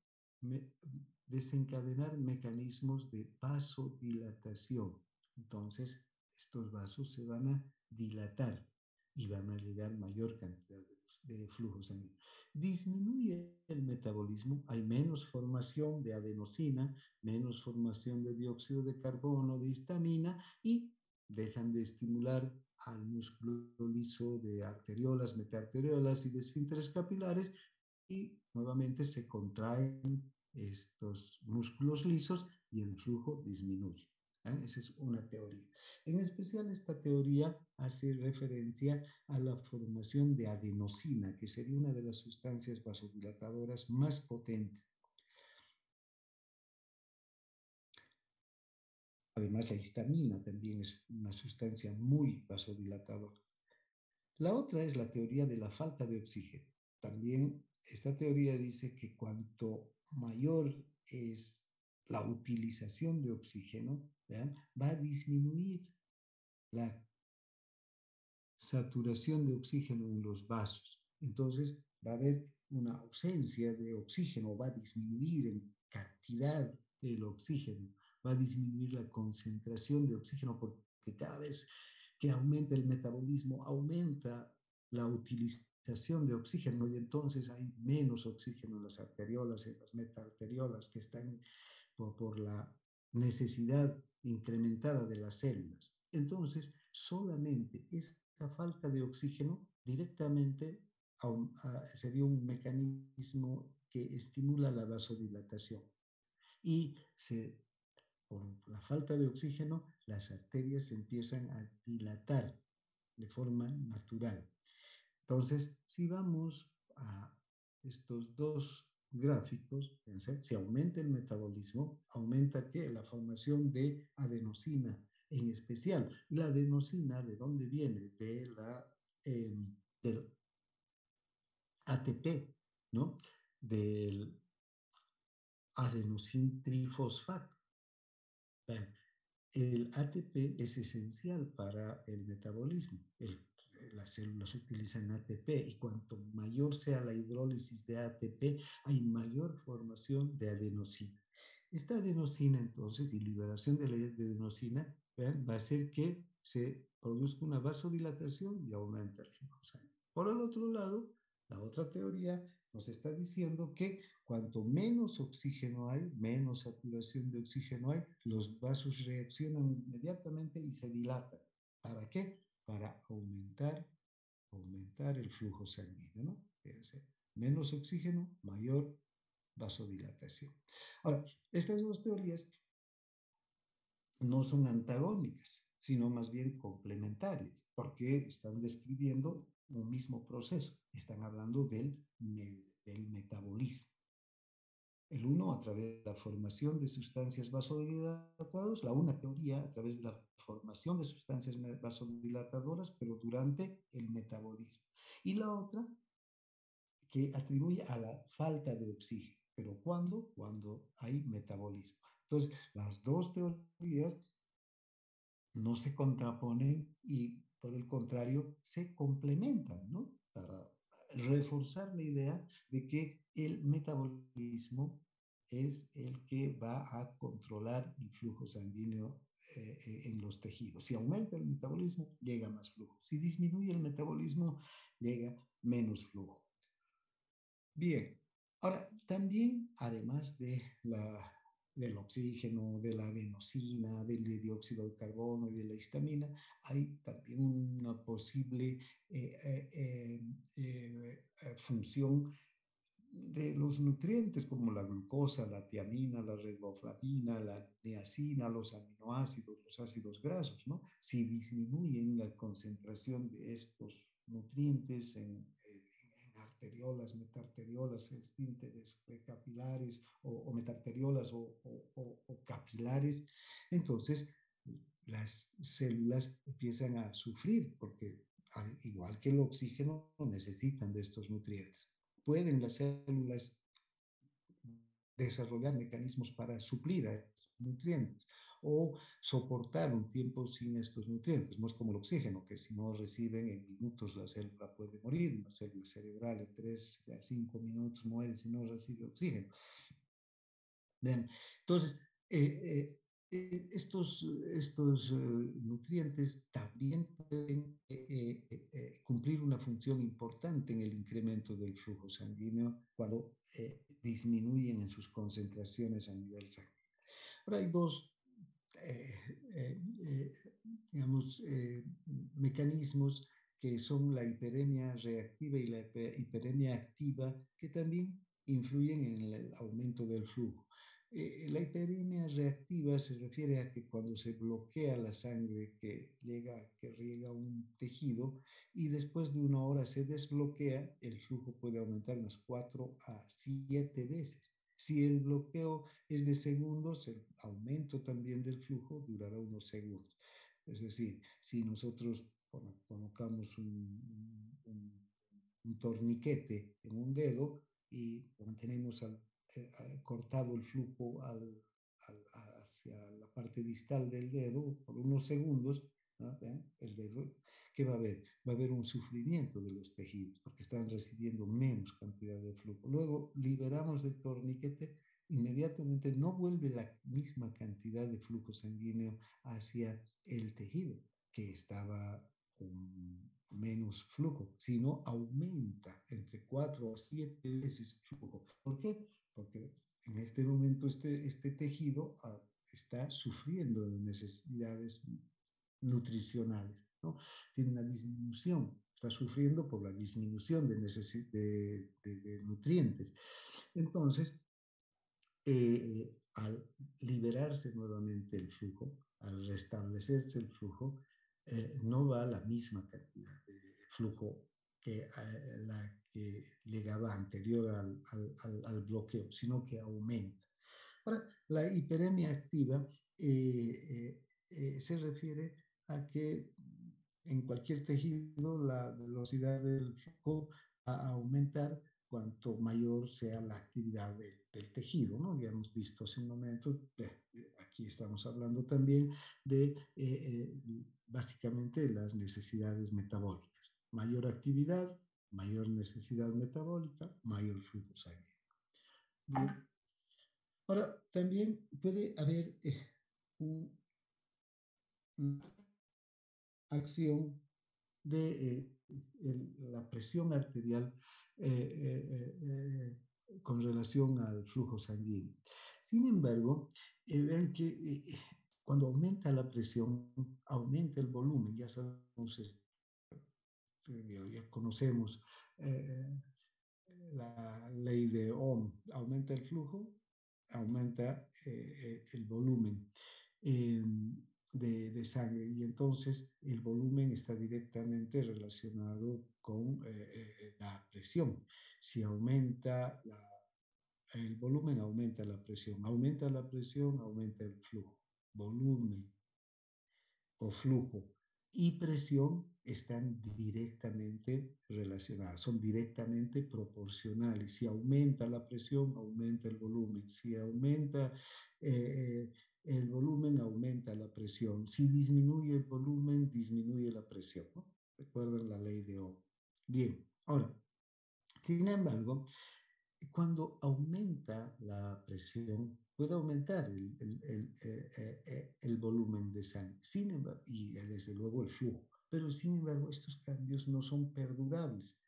desencadenar mecanismos de vasodilatación. Entonces, estos vasos se van a dilatar y van a llegar mayor cantidad de flujo sanguíneo. Disminuye el metabolismo, hay menos formación de adenosina, menos formación de dióxido de carbono, de histamina, y dejan de estimular al músculo liso de arteriolas, metarteriolas y de esfínteres capilares, y nuevamente se contraen estos músculos lisos y el flujo disminuye. Esa es una teoría. En especial, esta teoría hace referencia a la formación de adenosina, que sería una de las sustancias vasodilatadoras más potentes. Además, la histamina también es una sustancia muy vasodilatadora. La otra es la teoría de la falta de oxígeno. También esta teoría dice que cuanto mayor es la utilización de oxígeno, ¿vean?, va a disminuir la saturación de oxígeno en los vasos. Entonces va a haber una ausencia de oxígeno, va a disminuir en cantidad el oxígeno, va a disminuir la concentración de oxígeno porque cada vez que aumenta el metabolismo, aumenta la utilización de oxígeno y entonces hay menos oxígeno en las arteriolas, en las metarteriolas que están por la necesidad incrementada de las células. Entonces, solamente esa falta de oxígeno directamente sería un mecanismo que estimula la vasodilatación. Y por la falta de oxígeno, las arterias se empiezan a dilatar de forma natural. Entonces, si vamos a estos dos gráficos, si aumenta el metabolismo, aumenta ¿qué? La formación de adenosina en especial. La adenosina, ¿de dónde viene? Del ATP, ¿no? Del adenosín trifosfato. El ATP es esencial para el metabolismo. Las células utilizan ATP y cuanto mayor sea la hidrólisis de ATP, hay mayor formación de adenosina. Esta adenosina, entonces, y liberación de la adenosina, ¿vean?, va a hacer que se produzca una vasodilatación y aumente el flujo sanguíneo. Por el otro lado, la otra teoría nos está diciendo que cuanto menos oxígeno hay, menos saturación de oxígeno hay, los vasos reaccionan inmediatamente y se dilatan. ¿Para qué? Para aumentar el flujo sanguíneo, ¿no? Fíjense, menos oxígeno, mayor vasodilatación. Ahora, estas dos teorías no son antagónicas, sino más bien complementarias, porque están describiendo un mismo proceso, están hablando del metabolismo. El uno a través de la formación de sustancias vasodilatadoras, la una teoría a través de la formación de sustancias vasodilatadoras, pero durante el metabolismo. Y la otra que atribuye a la falta de oxígeno. ¿Pero cuándo? Cuando hay metabolismo. Entonces, las dos teorías no se contraponen y, por el contrario, se complementan, ¿no? Para reforzar la idea de que el metabolismo es el que va a controlar el flujo sanguíneo en los tejidos. Si aumenta el metabolismo, llega más flujo. Si disminuye el metabolismo, llega menos flujo. Bien, ahora también, además del oxígeno, de la adenosina, del dióxido de carbono y de la histamina, hay también una posible función de los nutrientes como la glucosa, la tiamina, la riboflavina, la niacina, los aminoácidos, los ácidos grasos, ¿no? Si disminuyen la concentración de estos nutrientes en arteriolas, metarteriolas, esfínteres capilares o metarteriolas o capilares, entonces las células empiezan a sufrir porque igual que el oxígeno necesitan de estos nutrientes. Pueden las células desarrollar mecanismos para suplir a estos nutrientes o soportar un tiempo sin estos nutrientes. No es como el oxígeno, que si no reciben en minutos la célula puede morir. Una célula cerebral en 3 a 5 minutos muere si no recibe oxígeno. Bien, entonces, estos nutrientes también pueden cumplir una función importante en el incremento del flujo sanguíneo cuando disminuyen en sus concentraciones a nivel sanguíneo. Ahora hay dos, digamos, mecanismos que son la hiperemia reactiva y la hiperemia activa, que también influyen en el aumento del flujo. La hiperemia reactiva se refiere a que cuando se bloquea la sangre que riega un tejido y después de una hora se desbloquea, el flujo puede aumentar unas 4 a 7 veces. Si el bloqueo es de segundos, el aumento también del flujo durará unos segundos. Es decir, si nosotros colocamos un torniquete en un dedo y mantenemos cortado el flujo hacia la parte distal del dedo por unos segundos, ¿no? El dedo, ¿qué va a haber? Va a haber un sufrimiento de los tejidos porque están recibiendo menos cantidad de flujo. Luego liberamos el torniquete, inmediatamente no vuelve la misma cantidad de flujo sanguíneo hacia el tejido que estaba con menos flujo, sino aumenta entre 4 a 7 veces el flujo. ¿Por qué? Porque en este momento este tejido está sufriendo necesidades nutricionales, ¿no? Tiene una disminución, está sufriendo por la disminución de nutrientes. Entonces, al liberarse nuevamente el flujo, al restablecerse el flujo, no va a la misma cantidad de flujo que la que llegaba anterior al bloqueo, sino que aumenta. Ahora, la hiperemia activa se refiere a que en cualquier tejido la velocidad del flujo va a aumentar cuanto mayor sea la actividad del tejido, ¿no? Ya hemos visto hace un momento, aquí estamos hablando también de básicamente las necesidades metabólicas. Mayor actividad, mayor necesidad metabólica, mayor flujo sanguíneo. Bien. Ahora, también puede haber una acción de la presión arterial con relación al flujo sanguíneo. Sin embargo, ven que cuando aumenta la presión, aumenta el volumen. Ya sabemos, ya conocemos la ley de Ohm. Aumenta el flujo, aumenta el volumen de sangre, y entonces el volumen está directamente relacionado con la presión. Si aumenta el volumen, aumenta la presión. Aumenta la presión, aumenta el flujo. Volumen o flujo y presión están directamente relacionadas, son directamente proporcionales. Si aumenta la presión, aumenta el volumen. Si aumenta el volumen, aumenta la presión. Si disminuye el volumen, disminuye la presión, ¿no? Recuerden la ley de Ohm. Bien, ahora, sin embargo, cuando aumenta la presión, puede aumentar el volumen de sangre, sin embargo, y desde luego el flujo, pero sin embargo estos cambios no son perdurables.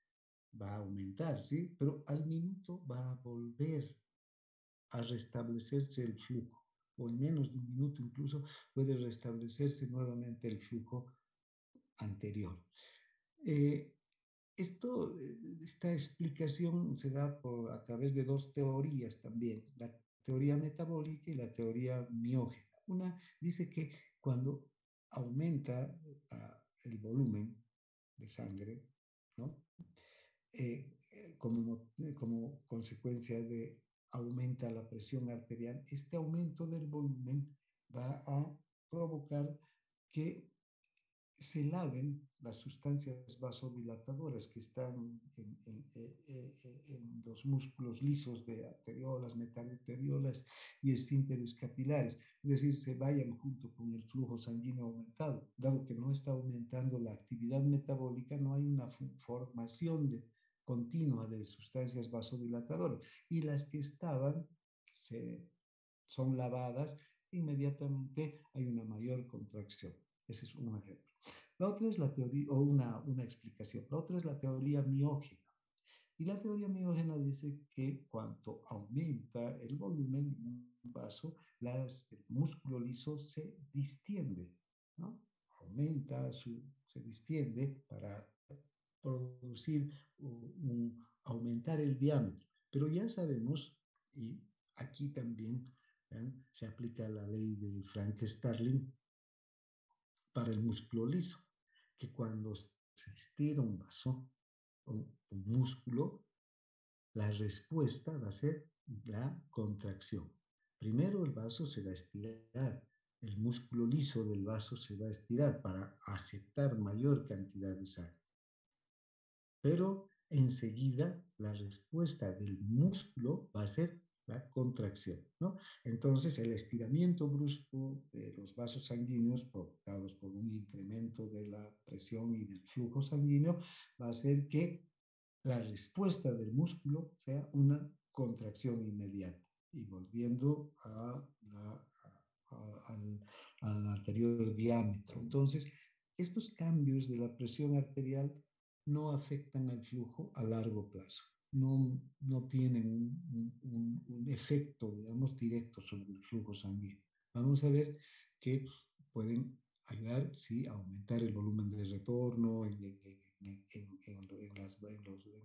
Va a aumentar, ¿sí? Pero al minuto va a volver a restablecerse el flujo, o en menos de un minuto incluso puede restablecerse nuevamente el flujo anterior. Esta explicación se da a través de dos teorías también, la teoría metabólica y la teoría miógena. Una dice que cuando aumenta el volumen de sangre, ¿no? Como consecuencia de aumenta la presión arterial, este aumento del volumen va a provocar que se laven las sustancias vasodilatadoras que están en los músculos lisos de arteriolas, metaarteriolas y esfínteres capilares, es decir, se vayan junto con el flujo sanguíneo aumentado. Dado que no está aumentando la actividad metabólica, no hay una formación continua de sustancias vasodilatadoras, y las que estaban son lavadas, inmediatamente hay una mayor contracción. Ese es un ejemplo. La otra es la teoría, o una explicación. La otra es la teoría miógena. Y la teoría miógena dice que cuando aumenta el volumen en un vaso, el músculo liso se distiende, ¿no? Se distiende para producir aumentar el diámetro. Pero ya sabemos, y aquí también se aplica la ley de Frank-Starling para el músculo liso, que cuando se estira un vaso o un músculo, la respuesta va a ser la contracción. Primero el vaso se va a estirar, el músculo liso del vaso se va a estirar para aceptar mayor cantidad de sangre. Pero enseguida la respuesta del músculo va a ser la contracción, ¿no? Entonces, el estiramiento brusco de los vasos sanguíneos provocados por un incremento de la presión y del flujo sanguíneo va a hacer que la respuesta del músculo sea una contracción inmediata. Y volviendo al anterior diámetro. Entonces, estos cambios de la presión arterial no afectan al flujo a largo plazo. No tienen un efecto, digamos, directo sobre el flujo sanguíneo. Vamos a ver que pueden ayudar, sí, a aumentar el volumen de retorno en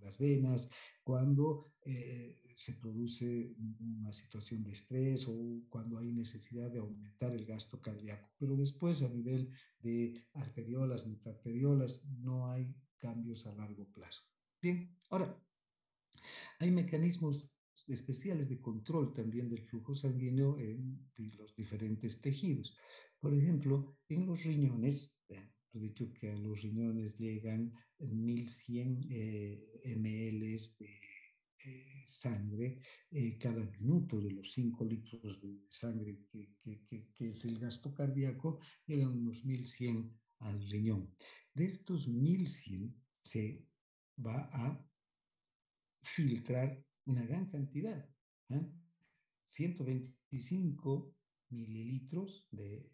las venas, cuando se produce una situación de estrés o cuando hay necesidad de aumentar el gasto cardíaco. Pero después, a nivel de arteriolas, metarteriolas, no hay cambios a largo plazo. Bien, ahora, hay mecanismos especiales de control también del flujo sanguíneo en los diferentes tejidos. Por ejemplo, en los riñones, he dicho que a los riñones llegan 1100 ml de sangre cada minuto. De los 5 litros de sangre que es el gasto cardíaco, llegan unos 1100 al riñón. De estos 1100 se va a filtrar una gran cantidad, ¿eh? 125 mililitros de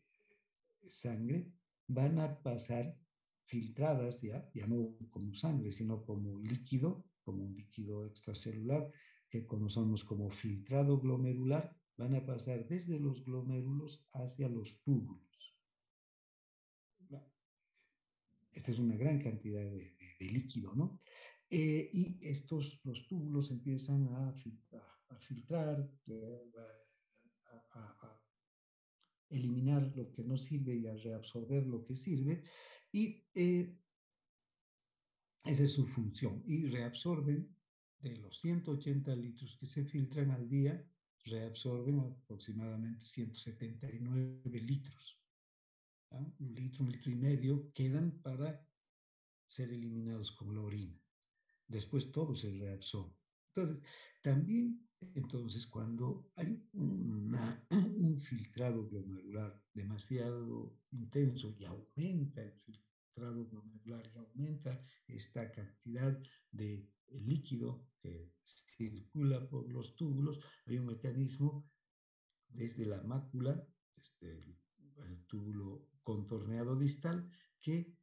sangre van a pasar filtradas ya no como sangre, sino como un líquido extracelular que conocemos como filtrado glomerular, van a pasar desde los glomérulos hacia los túbulos. Esta es una gran cantidad de líquido, ¿no? Y los túbulos empiezan a filtrar, a eliminar lo que no sirve y a reabsorber lo que sirve, y esa es su función. Y reabsorben de los 180 litros que se filtran al día, reabsorben aproximadamente 179 litros. ¿No? Un litro y medio quedan para ser eliminados con la orina. Después todo se reabsorbe. Entonces, también, cuando hay un filtrado glomerular demasiado intenso y aumenta el filtrado glomerular y aumenta esta cantidad de líquido que circula por los túbulos, hay un mecanismo desde la mácula, desde el túbulo contorneado distal, que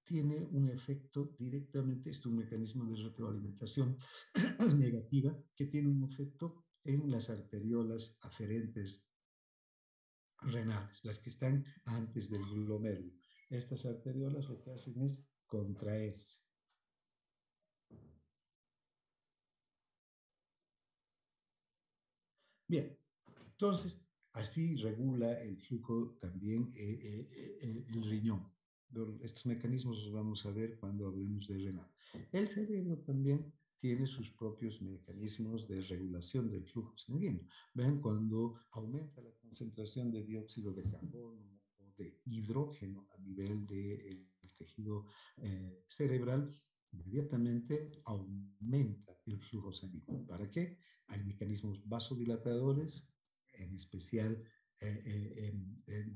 tiene un efecto directamente, es un mecanismo de retroalimentación negativa que tiene un efecto en las arteriolas aferentes renales, las que están antes del glomérulo. Estas arteriolas lo que hacen es contraerse. Bien, entonces, así regula el flujo también el riñón. Estos mecanismos los vamos a ver cuando hablemos de renal. El cerebro también tiene sus propios mecanismos de regulación del flujo sanguíneo. Vean, cuando aumenta la concentración de dióxido de carbono o de hidrógeno a nivel del tejido cerebral, inmediatamente aumenta el flujo sanguíneo. ¿Para qué? Hay mecanismos vasodilatadores, en especial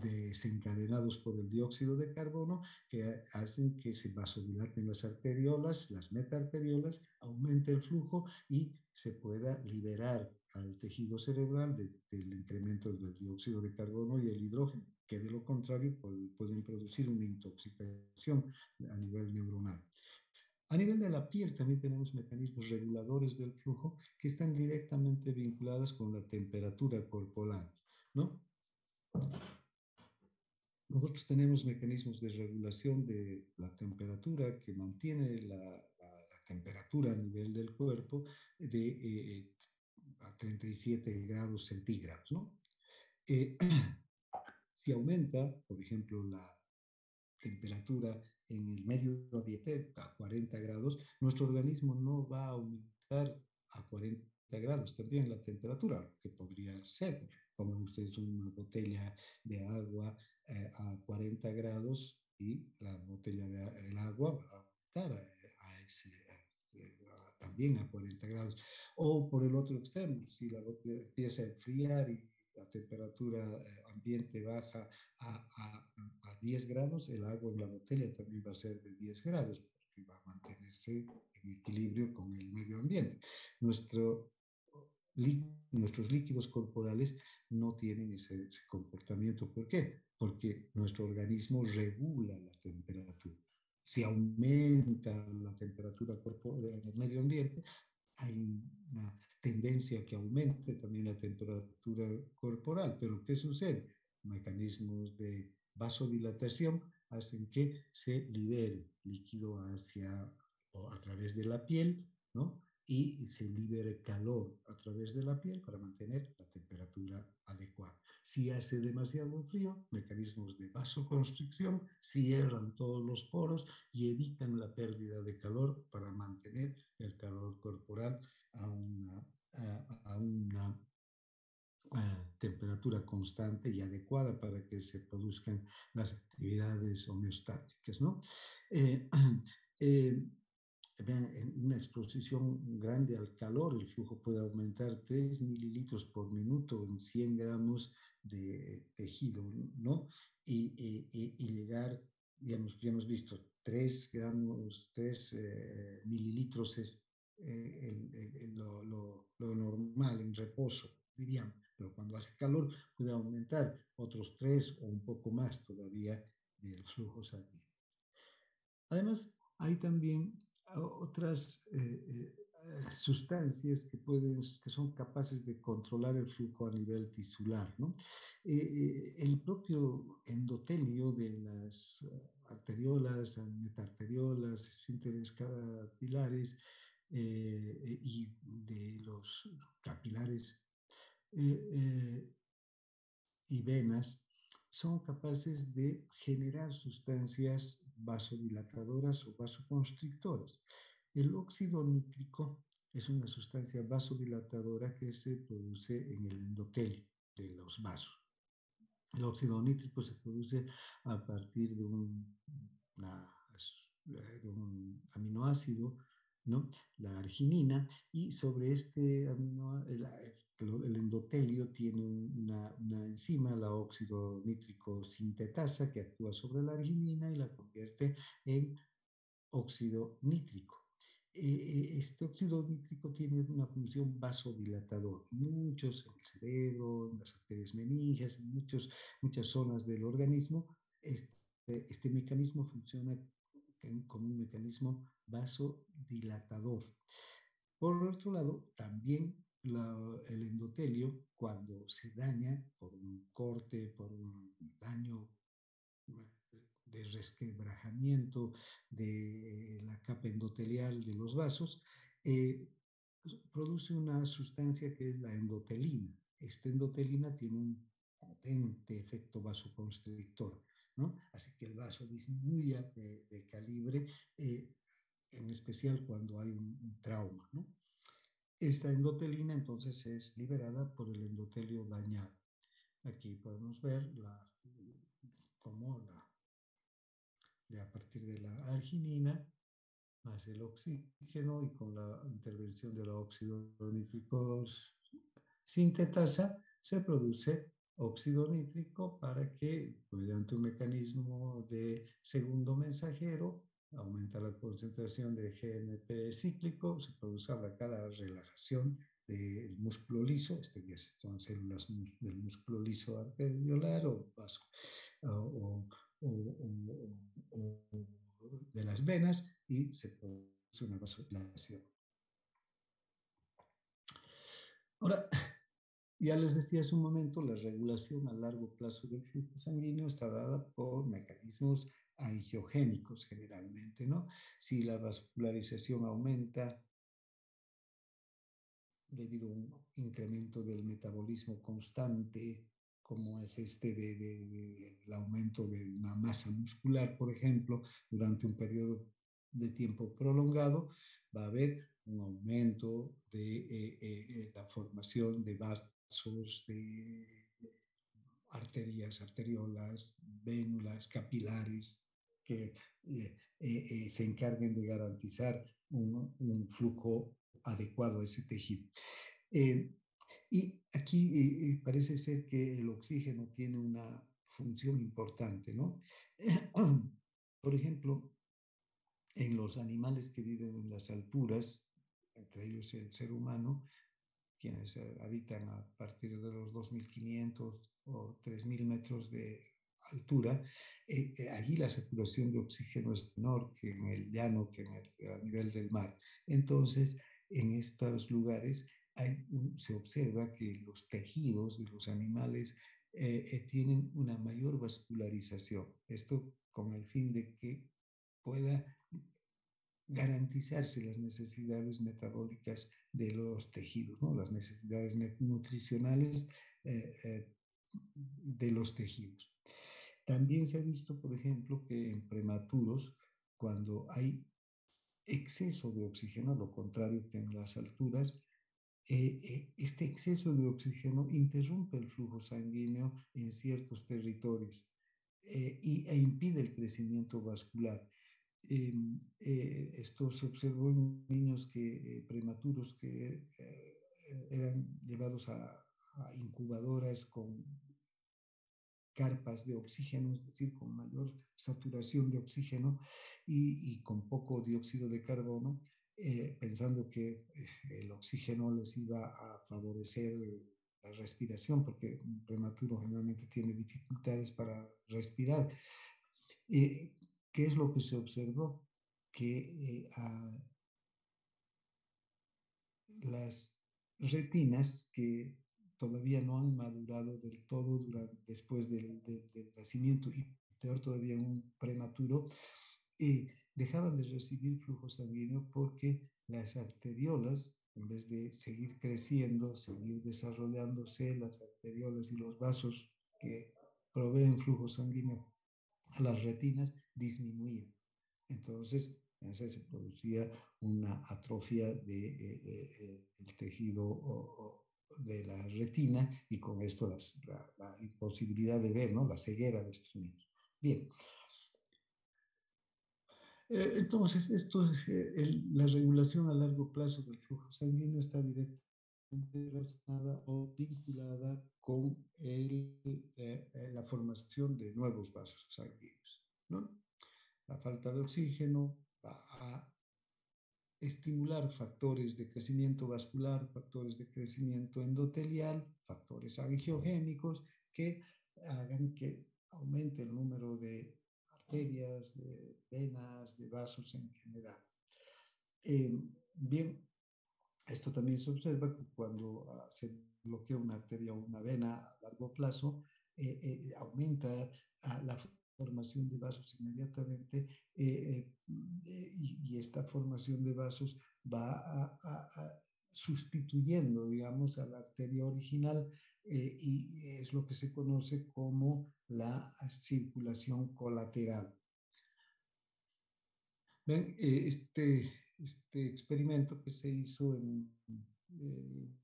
desencadenados por el dióxido de carbono, que hacen que se vasodilaten las arteriolas, las metarteriolas, aumente el flujo y se pueda liberar al tejido cerebral del incremento del dióxido de carbono y el hidrógeno, que de lo contrario pueden producir una intoxicación a nivel neuronal. A nivel de la piel también tenemos mecanismos reguladores del flujo que están directamente vinculados con la temperatura corporal, ¿no? Nosotros tenemos mecanismos de regulación de la temperatura que mantiene la temperatura a nivel del cuerpo a 37 grados centígrados, ¿no? Si aumenta, por ejemplo, la temperatura en el medio ambiente a 40 grados, nuestro organismo no va a aumentar a 40 grados también la temperatura, que podría ser. Pongan ustedes una botella de agua a 40 grados y la botella del agua va a aumentar también a 40 grados. O por el otro extremo, si la botella empieza a enfriar y la temperatura ambiente baja a 10 grados, el agua en la botella también va a ser de 10 grados, porque va a mantenerse en equilibrio con el medio ambiente. Nuestro, Nuestros líquidos corporales no tienen ese comportamiento. ¿Por qué? Porque nuestro organismo regula la temperatura. Si aumenta la temperatura corporal en el medio ambiente, hay una tendencia a que aumente también la temperatura corporal. Pero ¿qué sucede? Mecanismos de vasodilatación hacen que se libere líquido o a través de la piel, ¿no? Y se libere calor a través de la piel para mantener la temperatura adecuada. Si hace demasiado frío, mecanismos de vasoconstricción cierran todos los poros y evitan la pérdida de calor para mantener el calor corporal a una temperatura constante y adecuada para que se produzcan las actividades homeostáticas, ¿no? Eh, eh, Vean, en una exposición grande al calor, el flujo puede aumentar 3 mililitros por minuto en 100 gramos de tejido, ¿no? Y llegar, digamos, ya hemos visto, 3 gramos, 3 mililitros es lo normal en reposo, diríamos, pero cuando hace calor puede aumentar otros 3 o un poco más todavía del flujo sanguíneo. Además, hay también otras sustancias que son capaces de controlar el flujo a nivel tisular, ¿no? El propio endotelio de las arteriolas, metarteriolas, esfínteres capilares y de los capilares eh, eh, y venas son capaces de generar sustancias vasodilatadoras o vasoconstrictoras. El óxido nítrico es una sustancia vasodilatadora que se produce en el endotelio de los vasos. El óxido nítrico se produce a partir de un aminoácido, ¿no? La arginina, y sobre este el endotelio tiene una enzima, la óxido nítrico sintetasa, que actúa sobre la arginina y la convierte en óxido nítrico. Este óxido nítrico tiene una función vasodilatadora. Muchos en el cerebro, en las arterias meningias, en muchas zonas del organismo, este mecanismo funciona como un mecanismo vasodilatador. Por otro lado, también el endotelio, cuando se daña por un corte, por un daño de resquebrajamiento de la capa endotelial de los vasos, produce una sustancia que es la endotelina. Esta endotelina tiene un potente efecto vasoconstrictor, ¿no? Así que el vaso disminuye de calibre, en especial cuando hay un trauma, ¿no? Esta endotelina entonces es liberada por el endotelio dañado. Aquí podemos ver cómo a partir de la arginina más el oxígeno y con la intervención del óxido nítrico sintetasa se produce óxido nítrico para que, mediante un mecanismo de segundo mensajero, aumenta la concentración de GNP cíclico, se produce cada relajación del músculo liso, son células del músculo liso arteriolar o vaso, o, o de las venas, y se produce una vasodilatación. Ahora, ya les decía hace un momento, la regulación a largo plazo del flujo sanguíneo está dada por mecanismos angiogénicos generalmente, ¿no? Si la vascularización aumenta debido a un incremento del metabolismo constante, como es el aumento de una masa muscular, por ejemplo, durante un periodo de tiempo prolongado, va a haber un aumento de la formación de vasos, de arterias, arteriolas, vénulas, capilares, que se encarguen de garantizar un flujo adecuado a ese tejido. Y aquí parece ser que el oxígeno tiene una función importante, ¿no? Por ejemplo, en los animales que viven en las alturas, entre ellos el ser humano, quienes habitan a partir de los 2.500 o 3.000 metros de altura, allí la saturación de oxígeno es menor que en el llano, que en a nivel del mar. Entonces, en estos lugares se observa que los tejidos de los animales tienen una mayor vascularización. Esto con el fin de que pueda garantizarse las necesidades metabólicas de los tejidos, ¿no? Las necesidades nutricionales de los tejidos. También se ha visto, por ejemplo, que en prematuros, cuando hay exceso de oxígeno, lo contrario que en las alturas, este exceso de oxígeno interrumpe el flujo sanguíneo en ciertos territorios e impide el crecimiento vascular. Esto se observó en niños prematuros que eran llevados a incubadoras con carpas de oxígeno, es decir, con mayor saturación de oxígeno y con poco dióxido de carbono, pensando que el oxígeno les iba a favorecer la respiración, porque un prematuro generalmente tiene dificultades para respirar. ¿Qué es lo que se observó? Que las retinas que todavía no han madurado del todo después del nacimiento y peor todavía en un prematuro, dejaban de recibir flujo sanguíneo porque las arteriolas, en vez de seguir creciendo, seguir desarrollándose, las arteriolas y los vasos que proveen flujo sanguíneo a las retinas disminuían. Entonces, se producía una atrofia del tejido de la retina y con esto la imposibilidad de ver, ¿no? La ceguera de estos niños. Bien. Entonces, la regulación a largo plazo del flujo sanguíneo está directamente relacionada o vinculada con la formación de nuevos vasos sanguíneos, ¿no? La falta de oxígeno va a estimular factores de crecimiento vascular, factores de crecimiento endotelial, factores angiogénicos que hagan que aumente el número de arterias, de venas, de vasos en general. Bien, esto también se observa que cuando se bloquea una arteria o una vena a largo plazo, aumenta la formación de vasos inmediatamente y esta formación de vasos va sustituyendo, digamos, a la arteria original y es lo que se conoce como la circulación colateral. Ven, este experimento que se hizo en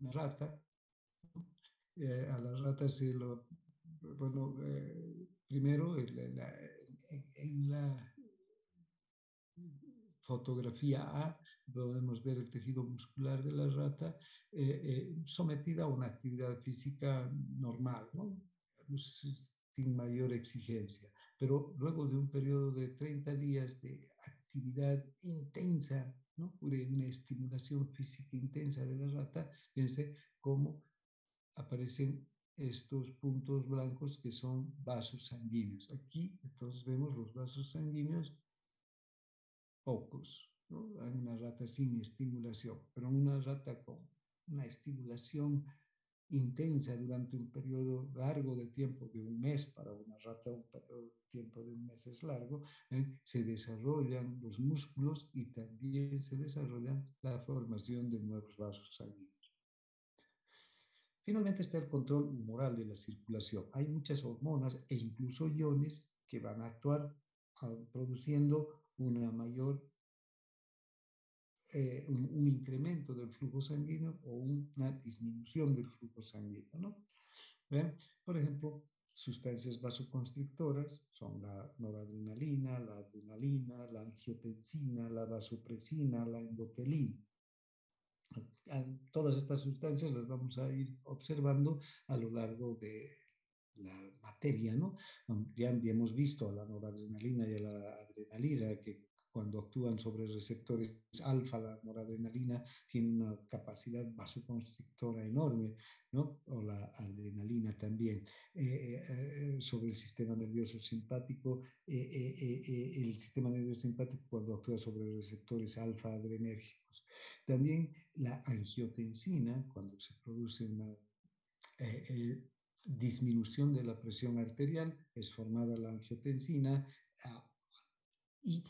una rata, a las ratas se lo, bueno, primero en la fotografía A podemos ver el tejido muscular de la rata sometida a una actividad física normal, ¿no? Sin mayor exigencia. Pero luego de un periodo de 30 días de actividad intensa, ¿no? De una estimulación física intensa de la rata, fíjense cómo aparecen estos puntos blancos que son vasos sanguíneos. Aquí entonces vemos los vasos sanguíneos pocos, ¿no? Hay una rata sin estimulación, pero una rata con una estimulación intensa durante un periodo largo de tiempo, de un mes, para una rata un periodo de tiempo de un mes es largo, se desarrollan los músculos y también se desarrolla la formación de nuevos vasos sanguíneos. Finalmente está el control humoral de la circulación. Hay muchas hormonas e incluso iones que van a actuar produciendo una mayor un incremento del flujo sanguíneo o una disminución del flujo sanguíneo, ¿no? ¿Ven? Por ejemplo, sustancias vasoconstrictoras son la noradrenalina, la adrenalina, la angiotensina, la vasopresina, la endotelina. Todas estas sustancias las vamos a ir observando a lo largo de la materia, ¿no? Ya hemos visto a la noradrenalina y a la adrenalina que cuando actúan sobre receptores alfa, la noradrenalina tiene una capacidad vasoconstrictora enorme, ¿no? O la adrenalina también. Sobre el sistema nervioso simpático, el sistema nervioso simpático cuando actúa sobre receptores alfa adrenérgicos. También la angiotensina, cuando se produce una disminución de la presión arterial, es formada la angiotensina y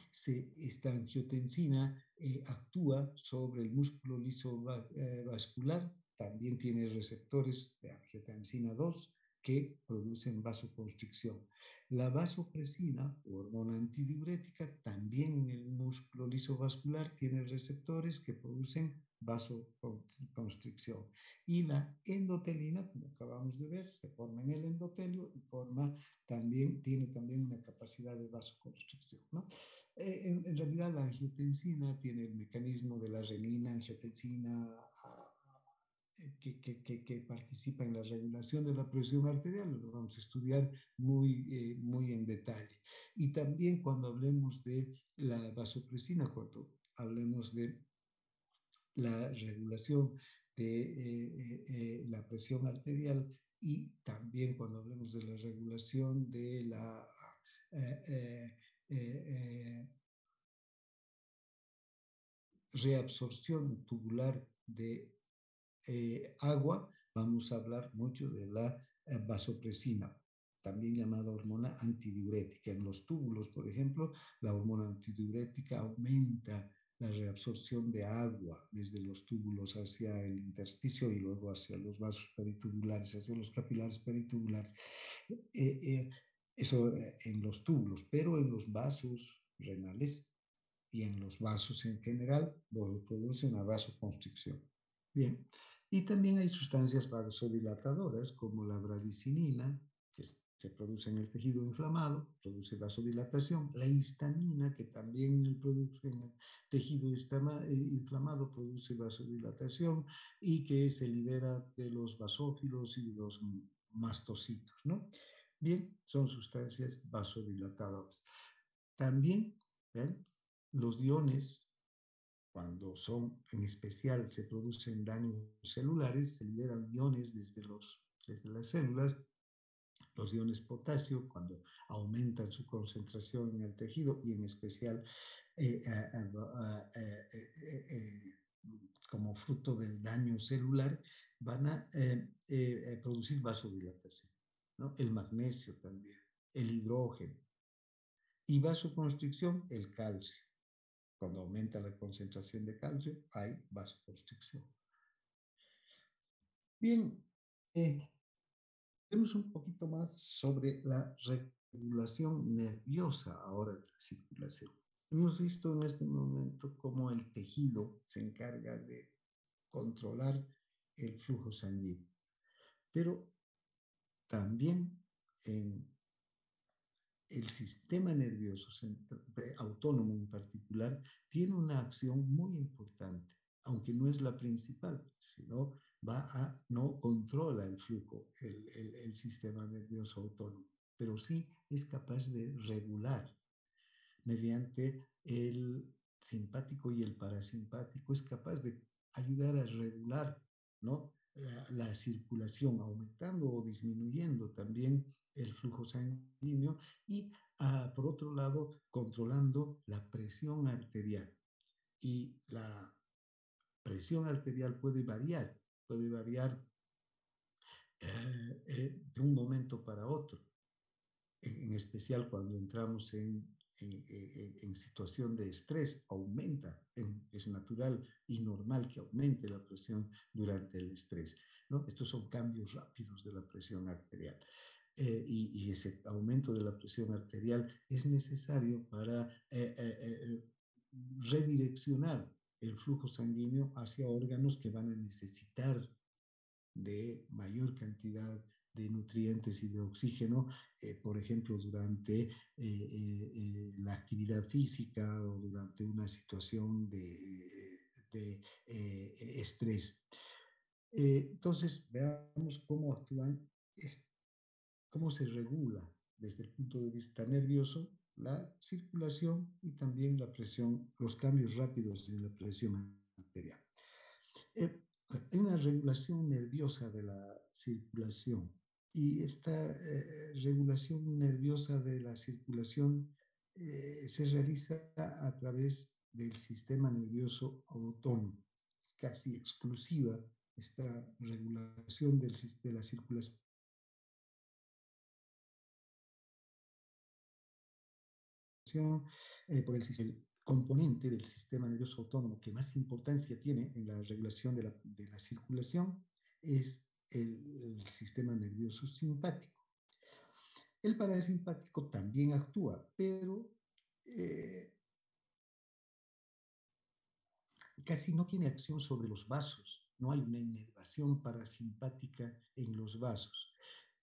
esta angiotensina actúa sobre el músculo liso vascular, también tiene receptores de angiotensina 2 que producen vasoconstricción. La vasopresina, hormona antidiurética, también en el músculo liso vascular tiene receptores que producen vasoconstricción. Y la endotelina, como acabamos de ver, se forma en el endotelio y tiene también una capacidad de vasoconstricción, ¿no? En realidad la angiotensina tiene el mecanismo de la renina, angiotensina, que participa en la regulación de la presión arterial, lo vamos a estudiar muy en detalle. Y también cuando hablemos de la vasopresina, cuando hablemos de la regulación de la presión arterial y también cuando hablemos de la regulación de la eh, eh, reabsorción tubular de agua, vamos a hablar mucho de la vasopresina, también llamada hormona antidiurética. En los túbulos, por ejemplo, la hormona antidiurética aumenta la reabsorción de agua desde los túbulos hacia el intersticio y luego hacia los vasos peritubulares, hacia los capilares peritubulares. Eso en los túbulos, pero en los vasos renales y en los vasos en general produce una vasoconstricción. Bien, y también hay sustancias vasodilatadoras como la bradicinina, que se produce en el tejido inflamado, produce vasodilatación, la histamina, que también produce en el tejido inflamado, produce vasodilatación y que se libera de los basófilos y de los mastocitos, ¿no? Bien, son sustancias vasodilatadoras. También, ¿ven? Los iones, cuando son, en especial, se producen daños celulares, se liberan iones desde las células, los iones potasio, cuando aumentan su concentración en el tejido y en especial como fruto del daño celular, van a producir vasodilatación, ¿no? El magnesio también, el hidrógeno. Y vasoconstricción, el calcio. Cuando aumenta la concentración de calcio, hay vasoconstricción. Bien, vemos un poquito más sobre la regulación nerviosa ahora de la circulación. Hemos visto en este momento cómo el tejido se encarga de controlar el flujo sanguíneo, pero también en el sistema nervioso autónomo en particular tiene una acción muy importante, aunque no es la principal, sino no controla el flujo, el sistema nervioso autónomo, pero sí es capaz de regular mediante el simpático y el parasimpático, es capaz de ayudar a regular, ¿no? La circulación, aumentando o disminuyendo también el flujo sanguíneo y, por otro lado, controlando la presión arterial. Y la presión arterial puede variar de un momento para otro, en especial cuando entramos en situación de estrés, aumenta, es natural y normal que aumente la presión durante el estrés, ¿no? Estos son cambios rápidos de la presión arterial. Y ese aumento de la presión arterial es necesario para redireccionar el flujo sanguíneo hacia órganos que van a necesitar de mayor cantidad de nutrientes y de oxígeno, por ejemplo, durante la actividad física o durante una situación de estrés. Entonces, veamos cómo actúan, cómo se regula desde el punto de vista nervioso la circulación y también la presión, los cambios rápidos en la presión arterial. Hay una regulación nerviosa de la circulación y esta regulación nerviosa de la circulación se realiza a través del sistema nervioso autónomo. Es casi exclusiva esta regulación de la circulación por el componente del sistema nervioso autónomo que más importancia tiene en la regulación de la circulación es el sistema nervioso simpático. El parasimpático también actúa, pero casi no tiene acción sobre los vasos. No hay una inervación parasimpática en los vasos.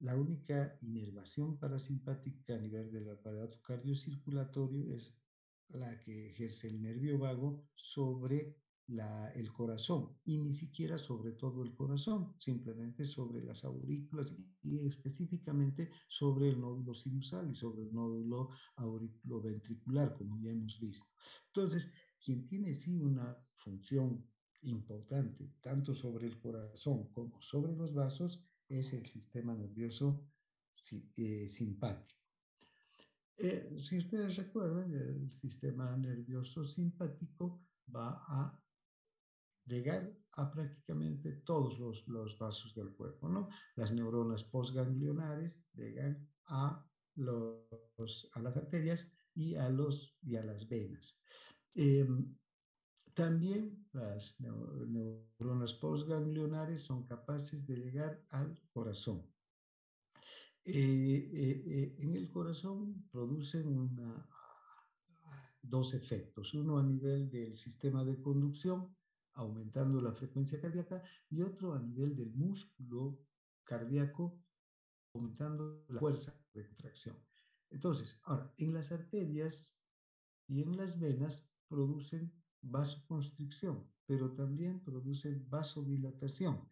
La única inervación parasimpática a nivel del aparato cardiocirculatorio es la que ejerce el nervio vago sobre el corazón y ni siquiera sobre todo el corazón, simplemente sobre las aurículas y específicamente sobre el nódulo sinusal y sobre el nódulo auriculoventricular, como ya hemos visto. Entonces, quien tiene sí una función importante, tanto sobre el corazón como sobre los vasos, es el sistema nervioso simpático. Si ustedes recuerdan, el sistema nervioso simpático va a llegar a prácticamente todos los vasos del cuerpo, ¿no? Las neuronas postganglionares llegan a las arterias y a las venas. También las neuronas postganglionares son capaces de llegar al corazón. En el corazón producen dos efectos, uno a nivel del sistema de conducción, aumentando la frecuencia cardíaca, y otro a nivel del músculo cardíaco, aumentando la fuerza de contracción. Entonces, ahora, en las arterias y en las venas producen vasoconstricción, pero también producen vasodilatación.